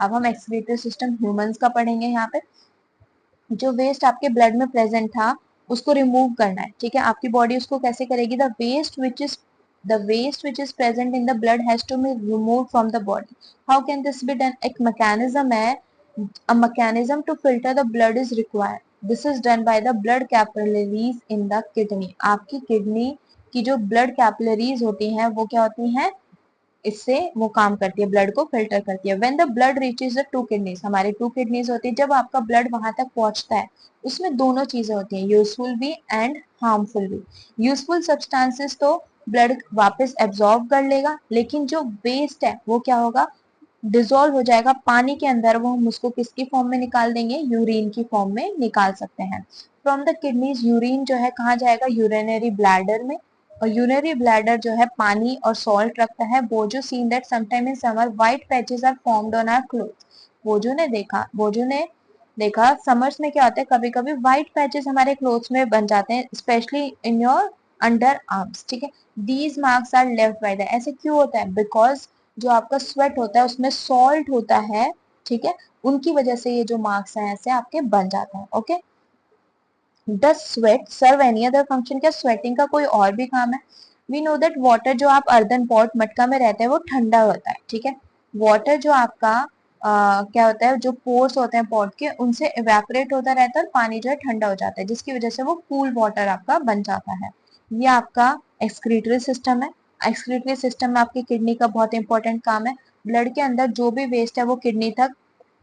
अब हम एक्सक्रीटरी सिस्टम ह्यूमंस का पढ़ेंगे। यहाँ पे जो वेस्ट आपके ब्लड में प्रेजेंट था उसको रिमूव करना है, ठीक है। आपकी बॉडी उसको कैसे करेगी, the waste which is present in the blood has to be remove from the body. How can this be done, एक मैकेनिज्म है, a mechanism to filter the blood is required. This is done by the blood capillaries in the kidney. आपकी kidney की जो blood capillaries होती हैं वो क्या होती हैं, इससे वो काम करती है, ब्लड को फिल्टर करती है। When the blood reaches the two kidneys, हमारी टू किडनीज होती है, जब आपका ब्लड वहां तक पहुंचता है उसमें दोनों चीजें होती हैं, यूजफुल भी एंड हार्मफुल भी। यूजफुल सब्सटेंसेस तो ब्लड वापस एब्जॉर्ब कर लेगा, लेकिन जो वेस्ट है वो क्या होगा, डिजोल्व हो जाएगा पानी के अंदर। वो हम उसको किसकी फॉर्म में निकाल देंगे, यूरिन की फॉर्म में निकाल सकते हैं। फ्रॉम द किडनीज यूरिन जो है कहाँ जाएगा, यूरिनरी ब्लैडर में। और यूरिनरी ब्लैडर जो है पानी और सॉल्ट रखता है। Boojho seen that sometime in summer white patches are formed on our cloth. Boojho ने देखा समर्स में क्या होता है, कभी कभी व्हाइट पैचेस हमारे क्लोथ्स में बन जाते हैं, specially in your underarms, ठीक है। These marks are left by the, ऐसे क्यों होता है, बिकॉज जो आपका स्वेट होता है उसमें सॉल्ट होता है, ठीक है, उनकी वजह से ये जो मार्क्स हैं ऐसे आपके बन जाते हैं। Okay, does sweat serve any other function, क्या स्वेटिंग का कोई और भी काम है। वी नो दैट वाटर जो आप अर्दन पॉट मटका में रहते हैं वो ठंडा होता है, ठीक है। वाटर जो आपका क्या होता है, जो पोर्स होते हैं पॉट के उनसे इवेपोरेट होता रहता है और पानी जो है ठंडा हो जाता है, जिसकी वजह से वो कूल वाटर आपका बन जाता है। ये आपका एक्सक्रीटरी सिस्टम है। एक्सक्रीटरी सिस्टम में आपकी किडनी का बहुत इंपॉर्टेंट काम है। ब्लड के अंदर जो भी वेस्ट है वो किडनी तक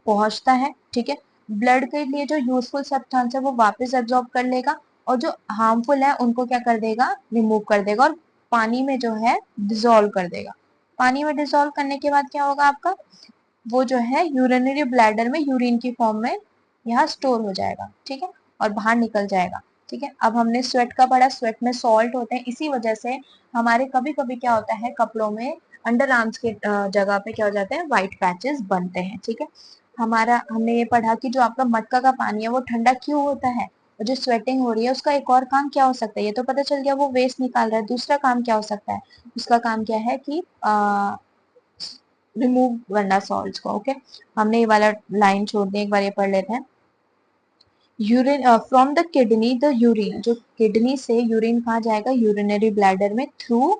पहुंचता है, ठीक है। ब्लड के लिए जो यूजफुल सब्सटेंस है वो वापस एब्जॉर्ब कर लेगा, और जो हार्मफुल है उनको क्या कर देगा, रिमूव कर देगा, और पानी में जो है डिसॉल्व कर देगा। पानी में डिसॉल्व करने के बाद क्या होगा आपका, वो जो है यूरिनरी ब्लैडर में यूरिन की फॉर्म में यहाँ स्टोर हो जाएगा, ठीक है, और बाहर निकल जाएगा, ठीक है। अब हमने स्वेट का पढ़ा, स्वेट में सॉल्ट होते हैं, इसी वजह से हमारे कभी कभी क्या होता है कपड़ों में अंडर आर्म्स के जगह पे क्या हो जाते हैं, व्हाइट पैचेस बनते हैं, ठीक है। हमने ये पढ़ा कि जो आपका मटका का पानी है वो ठंडा क्यों होता है, और जो स्वेटिंग हो रही है उसका एक और काम क्या हो सकता है, ये तो पता चल गया वो वेस्ट निकाल रहा है, दूसरा काम क्या हो सकता है, उसका काम क्या है कि रिमूव करना सॉल्ट्स को। ओके, हमने ये वाला लाइन छोड़ दिया, एक बार ये पढ़ लेते हैं। Urine from the kidney, the urine, जो किडनी से यूरिन कहाँ जाएगा, यूरिनरी ब्लैडर में, थ्रू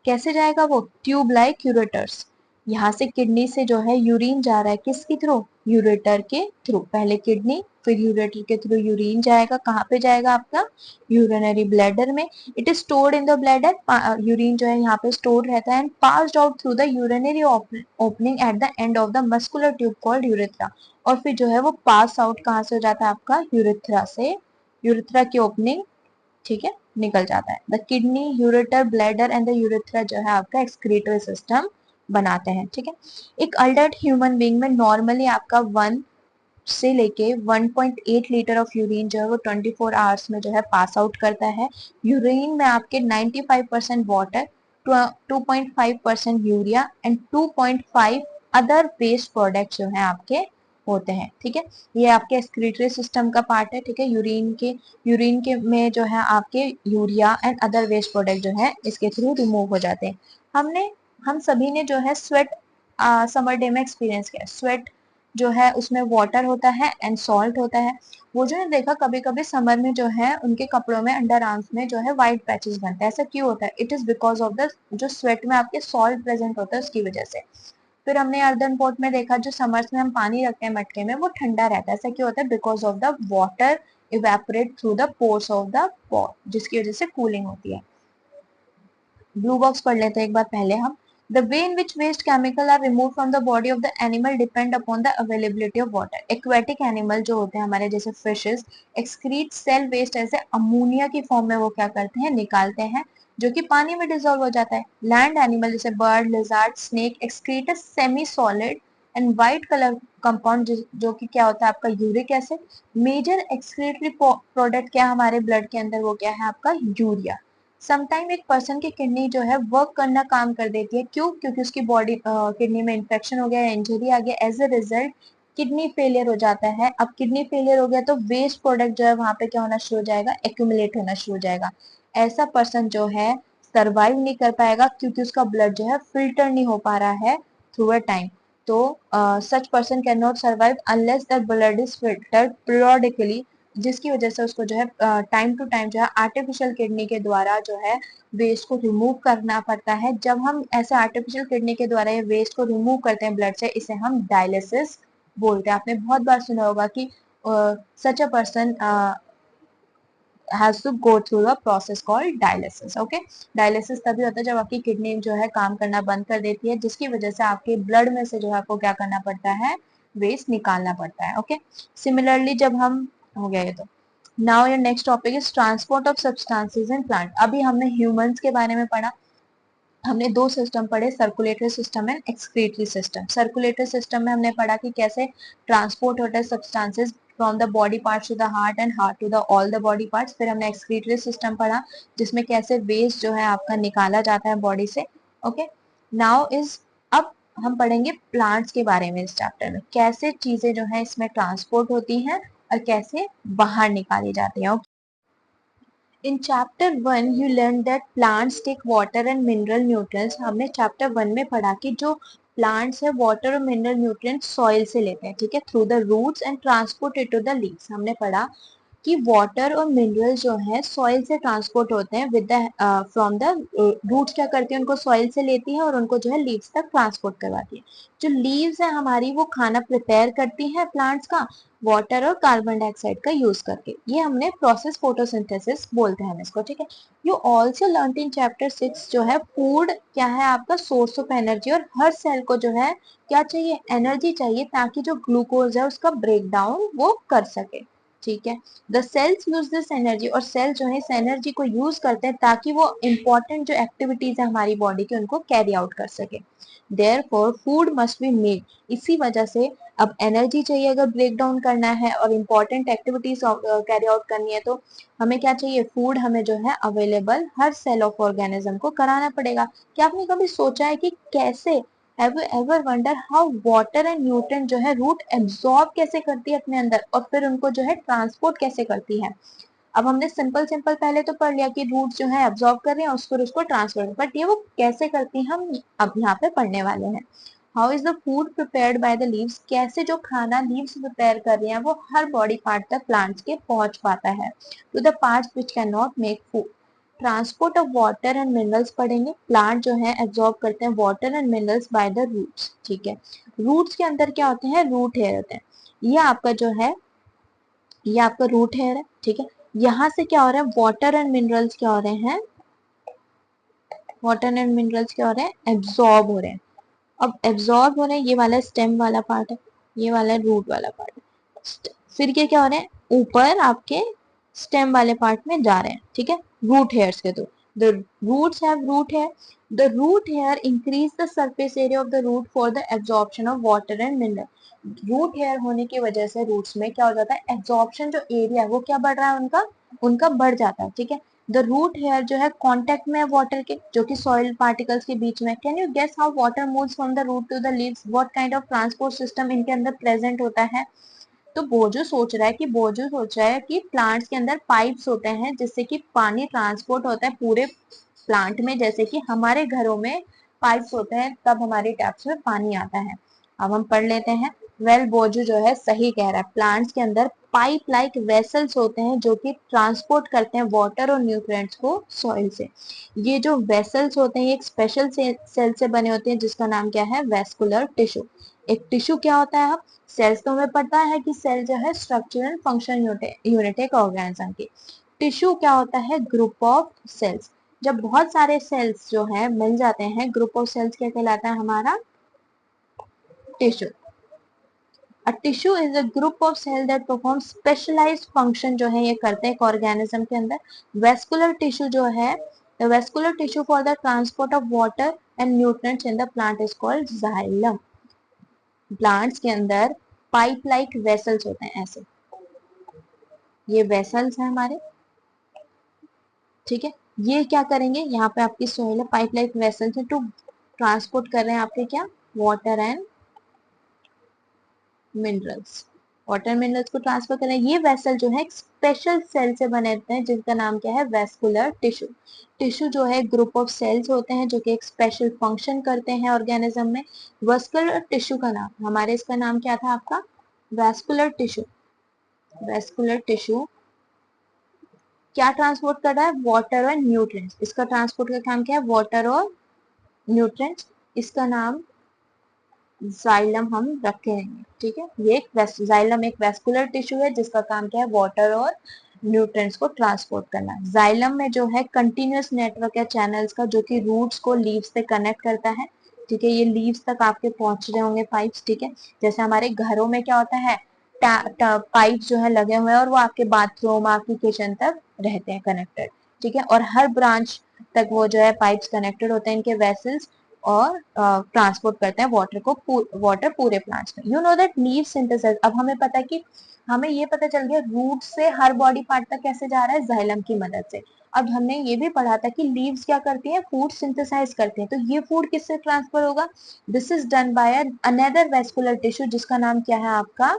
कैसे जाएगा वो, ट्यूब लाइक यूरेटर्स। यहाँ से किडनी से जो है यूरिन जा रहा है किसके थ्रू, यूरेटर के थ्रू। पहले किडनी फिर यूरेटर के थ्रू यूरिन जाएगा, कहाँ पे जाएगा आपका, यूरिनरी ब्लैडर में। It is stored in the bladder, urine जो है यहाँ पे स्टोर्ड रहता है, and passed out through the urinary opening at the end of the muscular tube called urethra. और फिर जो है वो पास आउट कहाँ से हो जाता है आपका, यूरेथ्रा से, यूरेथ्रा की ओपनिंग, ठीक है, निकल जाता है। The kidney, ureter, bladder and the urethra जो है आपका एक्सक्रीटरी सिस्टम बनाते हैं, ठीक है। एक अडल्ट ह्यूमन बीइंग में नॉर्मली आपका 1 से लेके 1.8 लीटर ऑफ यूरिन जो है वो 24 आवर्स में जो है पास आउट करता है। यूरिन में आपके 95% water, 2.5% urea and 2.5 other waste product जो है आपके होते हैं, ठीक है। ये आपके एक्सक्रीटरी सिस्टम का पार्ट है, ठीक है। यूरिन के में जो है आपके urea and other waste product जो है इसके थ्रू रिमूव हो जाते हैं। हम सभी ने जो है स्वेट समर डे में एक्सपीरियंस किया। स्वेट जो है उसमें वाटर होता है एंड सॉल्ट होता है। वो जो है देखा कभी कभी समर में जो है उनके कपड़ों में अंडर आर्म्स में जो है व्हाइट पैचेस बनते हैं। ऐसा क्यों होता है? It is because of the जो स्वेट में आपके सॉल्ट प्रेजेंट होता है उसकी वजह से। फिर हमने अर्दन पोर्ट में देखा जो समर्स में हम पानी रखते हैं मटके में वो ठंडा रहता है। ऐसा क्यों होता है? Because of the water evaporate through the pores of the pot, जिसकी वजह से कूलिंग होती है। ब्लू बॉक्स पढ़ लेते हैं एक बार पहले हम। The way in which waste chemical are removed from the body of the animal depend upon the availability of water. Aquatic animal जो होते हैं हमारे जैसे fishes excrete cell waste ऐसे अमोनिया की फॉर्म में वो क्या करते हैं? निकालते हैं, जो कि पानी में डिजोल्व हो जाता है। लैंड एनिमल जैसे bird, lizard, snake excrete a semi solid and white colour compound जो कि क्या होता है आपका uric acid. Major excretory product क्या हमारे ब्लड के अंदर? वो क्या है आपका? यूरिया। समटाइम एक पर्सन की किडनी जो है वर्क करना काम कर देती है। क्यों? क्योंकि उसकी बॉडी किडनी में इंफेक्शन हो गया, इंजरी आ गया, as a result kidney failure हो जाता है। अब किडनी फेलियर हो गया तो वेस्ट प्रोडक्ट जो है वहां पे क्या होना शुरू हो जाएगा? एक्यूमुलेट होना शुरू हो जाएगा। ऐसा पर्सन जो है सरवाइव नहीं कर पाएगा क्योंकि उसका ब्लड जो है फिल्टर नहीं हो पा रहा है थ्रू अ टाइम। तो such person can not survive unless that blood is filtered periodically, जिसकी वजह से उसको जो है टाइम टू टाइम जो है आर्टिफिशियल किडनी के द्वारा जो है वेस्ट को रिमूव करना पड़ता है। जब हम ऐसे आर्टिफिशियल किडनी के द्वारा ये वेस्ट को रिमूव करते हैं ब्लड से, इसे हम डायलिसिस बोलते हैं। आपने बहुत बार सुना होगा कि such a person has to go through the process called dialysis. Okay, dialysis तभी होता है जब आपकी किडनी जो है काम करना बंद कर देती है, जिसकी वजह से आपके ब्लड में से जो है आपको क्या करना पड़ता है? वेस्ट निकालना पड़ता है। ओके, सिमिलरली जब हम हो गया ये तो now your next topic is transport of substances in plant. अभी हमने ह्यूमंस के बारे में पढ़ा। हमने दो सिस्टम पढ़े, circulatory system and excretory system. Circulatory system में हमने पढ़ा कि कैसे ट्रांसपोर्ट होता है substances from the body parts to the heart and heart to the all the body parts. फिर हमने एक्सक्रीटरी सिस्टम पढ़ा जिसमें कैसे वेस्ट जो है आपका निकाला जाता है बॉडी से। ओके, नाउ इज अब हम पढ़ेंगे प्लांट्स के बारे में इस चैप्टर में, कैसे चीजें जो है इसमें ट्रांसपोर्ट होती हैं और कैसे बाहर निकाली जाती हैं। In chapter 1 you learned that plants take water and mineral nutrients. हमने chapter 1 में पढ़ा कि जो plants है water और mineral nutrients soil से लेते हैं, ठीक है, through the roots and transport it to the leaves. हमने पढ़ा कि वाटर और मिनरल जो है सॉइल से ट्रांसपोर्ट होते हैं with the from the roots क्या करती है उनको सॉइल से लेती है और उनको जो है लीव्स तक ट्रांसपोर्ट करवाती है। जो लीव्स है हमारी वो खाना प्रिपेयर करती है प्लांट्स का वाटर और कार्बन डाइऑक्साइड का यूज करके। ये हमने प्रोसेस फोटोसिंथेसिस बोलते हैं हम इसको, ठीक है। You also learn in chapter 6 जो है फूड क्या है आपका सोर्स ऑफ एनर्जी, और हर सेल को जो है क्या चाहिए? एनर्जी चाहिए ताकि जो ग्लूकोज है उसका ब्रेक डाउन वो कर सके, ठीक है। The cells use this energy, और सेल जो है इस एनर्जी को यूज करते हैं ताकि वो इंपॉर्टेंट जो एक्टिविटीज है हमारी बॉडी की उनको कैरी आउट कर सके। Therefore food must be made, इसी वजह से अब एनर्जी चाहिए अगर ब्रेक डाउन करना है और इम्पोर्टेंट एक्टिविटीज कैरी आउट करनी है तो हमें क्या चाहिए? फूड हमें जो है अवेलेबल हर सेल ऑफ ऑर्गेनिज्म को कराना पड़ेगा। क्या आपने कभी सोचा है कि कैसे Have you ever wonder how water and nutrient जो है रूट एब्जॉर्ब कैसे करती है अपने अंदर और फिर उनको जो है ट्रांसपोर्ट कैसे करती है? अब हमने सिंपल सिंपल पहले तो पढ़ लिया कि रूट जो है एब्जॉर्ब कर रहे हैं और फिर उसको ट्रांसफर, बट ये वो कैसे करती हैं हम अब यहाँ पे पढ़ने वाले हैं। How is the food prepared by the leaves, कैसे जो खाना लीव्स प्रिपेयर कर रही हैं वो हर बॉडी पार्ट तक प्लांट्स के पहुंच पाता है to the parts which can not make food. Transport of water and minerals पढ़ेंगे। प्लांट जो है एब्जॉर्ब करते हैं water and minerals by the roots, ठीक है। रूट्स के अंदर क्या होते हैं? रूट हेयर होते हैं। ये आपका जो है ये आपका रूट हेयर है, ठीक है। यहाँ से क्या हो रहा है? वाटर एंड मिनरल्स क्या हो रहे हैं? वाटर एंड मिनरल्स क्या हो रहे हैं? एब्जॉर्ब हो रहे हैं। अब एब्जॉर्ब हो रहे हैं, ये वाला स्टेम वाला पार्ट है, ये वाला रूट वाला पार्ट है। फिर ये क्या हो रहे हैं? ऊपर आपके स्टेम वाले पार्ट में जा रहे हैं, ठीक है, रूट हेयर्स के through. The roots have root hair, the root hair increase the surface area of the root for the absorption of water and mineral. Root hair होने की वजह से रूट्स में क्या हो जाता है? एब्जॉर्प्शन जो एरिया है वो क्या बढ़ रहा है उनका उनका बढ़ जाता है, ठीक है। द रूट हेयर जो है कांटेक्ट में है वाटर के, जो कि सॉइल पार्टिकल्स के बीच में। Can you guess how water moves from the root to the leaves, what kind of transport system इनके अंदर प्रेजेंट होता है? तो बोजो सोच रहा है कि प्लांट्स के अंदर पाइप्स होते हैं जिससे कि पानी ट्रांसपोर्ट होता है पूरे प्लांट में, जैसे कि हमारे घरों में पाइप्स होते हैं तब हमारी टैप्स में पानी आता है। अब हम पढ़ लेते हैं। बोजो जो है सही कह रहा है, प्लांट्स के अंदर पाइप लाइक वेसल्स होते हैं जो कि ट्रांसपोर्ट करते हैं वाटर और न्यूट्रिएंट्स को सॉइल से। ये जो वेसल्स होते हैं ये एक स्पेशल सेल से बने होते हैं जिसका नाम क्या है? Vascular tissue. एक टिश्यू क्या होता है? सेल्स तो हमें पता है कि सेल जो है स्ट्रक्चर एंड फंक्शन यूनिट है ऑर्गेनिज्म की। टिश्यू क्या होता है? Group of cells. जब बहुत सारे सेल्स जो है मिल जाते हैं, ग्रुप ऑफ सेल्स क्या कहलाता है हमारा? Tissue. A tissue is a group of cell that perform specialized function जो है ये करते हैं एक ऑर्गेनिज्म के अंदर। वेस्कुलर टिश्यू जो है, the vascular tissue for the transport of water and nutrients in the plant is called xylem. Plants के अंदर पाइप लाइक वेसल्स होते हैं ऐसे, ये वेसल्स हैं हमारे, ठीक है। ये क्या करेंगे? यहाँ पे आपकी सोइल है, पाइप लाइक वेसल्स है टू ट्रांसपोर्ट कर रहे हैं आपके क्या? Water and minerals. Water minerals को ट्रांसफर कर रहे हैं। ये वेसल जो है एक स्पेशल सेल से बने होते हैं जिनका नाम क्या है? Vascular tissue. टिश्यू जो है ग्रुप ऑफ सेल्स होते हैं जो कि एक स्पेशल फंक्शन करते हैं ऑर्गेनिज्म में। वेस्कुलर टिश्यू का नाम, हमारे इसका नाम क्या था आपका? Vascular tissue. वेस्कुलर टिश्यू क्या ट्रांसपोर्ट कर रहा है? वाटर और न्यूट्रिएंट्स। इसका ट्रांसपोर्ट का काम क्या है? वाटर और न्यूट्रिएंट्स। इसका नाम जाइलम हम रखेंगे, ठीक है। ये एक जाइलम एक वेस्कुलर टिश्यू है जिसका काम क्या है? वाटर और न्यूट्रिएंट्स को ट्रांसपोर्ट करना। जाइलम में जो है कंटिन्यूअस नेटवर्क है चैनल्स का जो कि रूट्स को लीव्स से कनेक्ट करता है, ठीक है। ये लीव्स तक आपके पहुंच रहे होंगे पाइप्स, ठीक है। जैसे हमारे घरों में क्या होता है? पाइप जो है लगे हुए हैं और वो आपके बाथरूम, आपकी किचन तक रहते हैं कनेक्टेड, ठीक है। और हर ब्रांच तक वो जो है पाइप्स कनेक्टेड होते हैं इनके वेसल्स, और ट्रांसपोर्ट करते हैं वाटर को, वाटर पूरे प्लांट्स में। You know that leave synthesis. अब हमें पता है कि हमें ये पता चल गया रूट से हर बॉडी पार्ट तक कैसे जा रहा है? जाइलम की मदद से। अब हमने ये भी पढ़ा था कि लीव्स क्या करती हैं? फूड सिंथेसाइज करती हैं। तो ये फूड किससे ट्रांसफर होगा? This is done by another vascular tissue जिसका नाम क्या है आपका?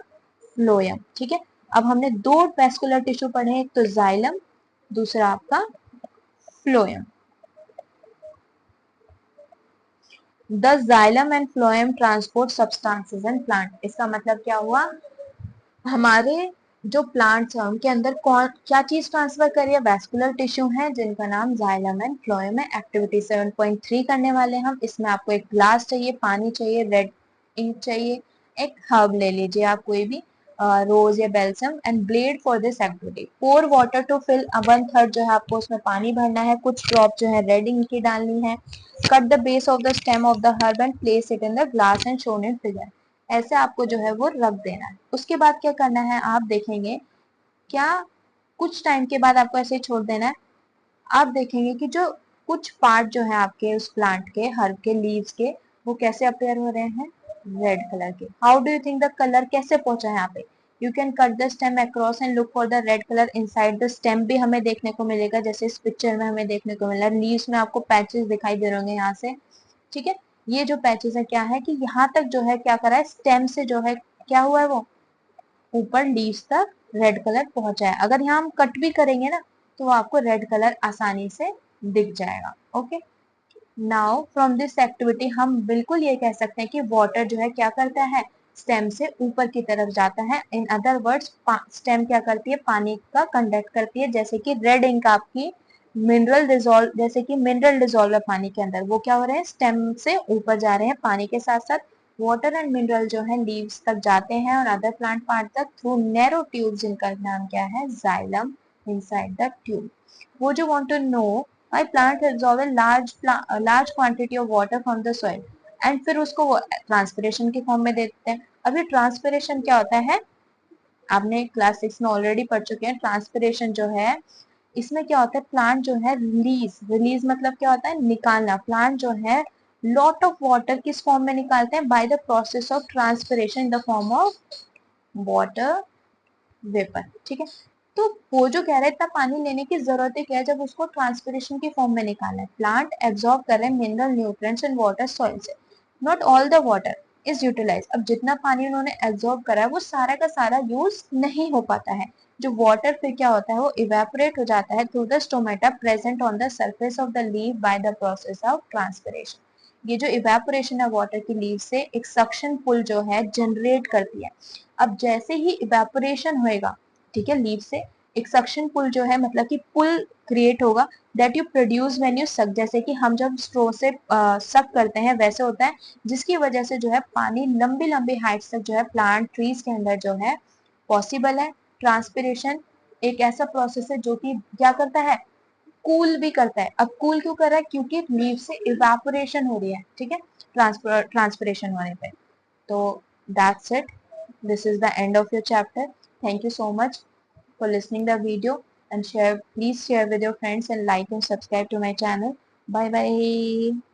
फ्लोएम, ठीक है। अब हमने दो वेस्कुलर टिश्यू पढ़े, एक तो जाइलम, दूसरा आपका phloem. The xylem and phloem transport substances in plant. इसका मतलब क्या हुआ? हमारे जो प्लांट्स हैं उनके अंदर कौन क्या चीज ट्रांसफर करिए? वेस्कुलर टिश्यू है जिनका नाम जाइलम एंड फ्लोएम है। एक्टिविटी 7.3 करने वाले हम। इसमें आपको एक ग्लास चाहिए, पानी चाहिए, रेड इंक चाहिए, एक हर्ब ले लीजिए आप कोई भी, रोज या balsam, and blade for this activity. Pour water to fill 1/3 जो है आपको उसमें पानी भरना है, कुछ ड्रॉप जो है रेड इंक की डालनी है। Cut the base of the stem of the herb and place it in the glass and shown in figure. ऐसे आपको जो है वो रख देना है। उसके बाद क्या करना है आप देखेंगे, क्या कुछ टाइम के बाद आपको ऐसे ही छोड़ देना है। आप देखेंगे कि जो कुछ पार्ट जो है आपके उस प्लांट के, हर्ब के, लीव्स के, वो कैसे अपेयर हो रहे हैं? रेड कलर के। How do you think the colour कैसे पहुंचा है यहाँ पे? You can cut the stem across and look for the red colour inside the stem भी हमें देखने को मिलेगा, जैसे इस पिक्चर में हमें देखने को मिला। लीव्स में आपको पैचेस दिखाई दे रहे होंगे यहाँ से, ठीक है। ये जो पैचेस है क्या है कि यहाँ तक जो है क्या करा है? स्टेम से जो है क्या हुआ है? वो ऊपर लीव्स तक रेड कलर पहुंचा है। अगर यहाँ हम कट भी करेंगे ना तो आपको रेड कलर आसानी से दिख जाएगा। Okay, now from this activity हम बिल्कुल ये कह सकते हैं कि वाटर जो है क्या करता है? स्टेम से ऊपर की तरफ जाता है। इन अदर वर्ड्स स्टेम क्या करती है? पानी का कंडक्ट करती है, जैसे कि रेड इंक आपकी मिनरल डिजोल्व, जैसे कि मिनरल डिजोल्व है पानी के अंदर, वो क्या हो रहे हैं? स्टेम से ऊपर जा रहे हैं पानी के साथ साथ। वाटर एंड मिनरल जो है लीव्स तक जाते हैं और अदर प्लांट पार्ट तक थ्रू नैरो ट्यूब जिनका नाम क्या है? Xylem inside the tube. वो जो want to know why plant absorb a large quantity of water from the soil, and फिर उसको वो ट्रांसपिरेशन के फॉर्म में देते हैं। अब ये ट्रांसपिरेशन क्या होता है? आपने क्लास 6 में ऑलरेडी पढ़ चुके हैं। ट्रांसपिरेशन जो है इसमें क्या होता है? प्लांट जो है रिलीज, रिलीज मतलब क्या होता है? निकालना। प्लांट जो है लॉट ऑफ वाटर किस फॉर्म में निकालते हैं? By the process of transpiration in the form of water vapour, ठीक है। तो वो जो कह रहा है इतना पानी लेने की जरूरत है क्या है जब उसको ट्रांसपिरेशन की फॉर्म में निकालना है। प्लांट एब्जॉर्ब कर रहे हैं mineral nutrients and water soil से, not all the water is utilize. अब जितना पानी उन्होंने एब्जॉर्ब करा है वो सारा का सारा यूज नहीं हो पाता है। जो वाटर फिर क्या होता है वो इवेपोरेट हो जाता है through the stomata present on the surface of the leaf by the process of transpiration. ये जो इवेपोरेशन है वाटर की लीफ से एक सक्शन पुल जो है जनरेट करती है। अब जैसे ही इवेपोरेशन होएगा, ठीक है, लीफ से एक सक्शन पुल जो है मतलब कि पुल क्रिएट होगा that you produce when you सक। जैसे कि हम जब स्ट्रो से सक करते हैं वैसे होता है, जिसकी वजह से जो है पानी लंबी लंबी हाइट्स तक जो है प्लांट ट्रीज के अंदर जो है पॉसिबल है। ट्रांसपिरेशन एक ऐसा प्रोसेस है जो कि क्या करता है, कूल भी करता है। अब कूल क्यों कर रहा है, क्योंकि लीफ से इवेपोरेशन हो रही है, ठीक है, ट्रांसपिरेशन होने पे। तो that's it, this is the end of your chapter. Thank you so much for listening the video, and share, please share with your friends and like and subscribe to my channel. Bye bye.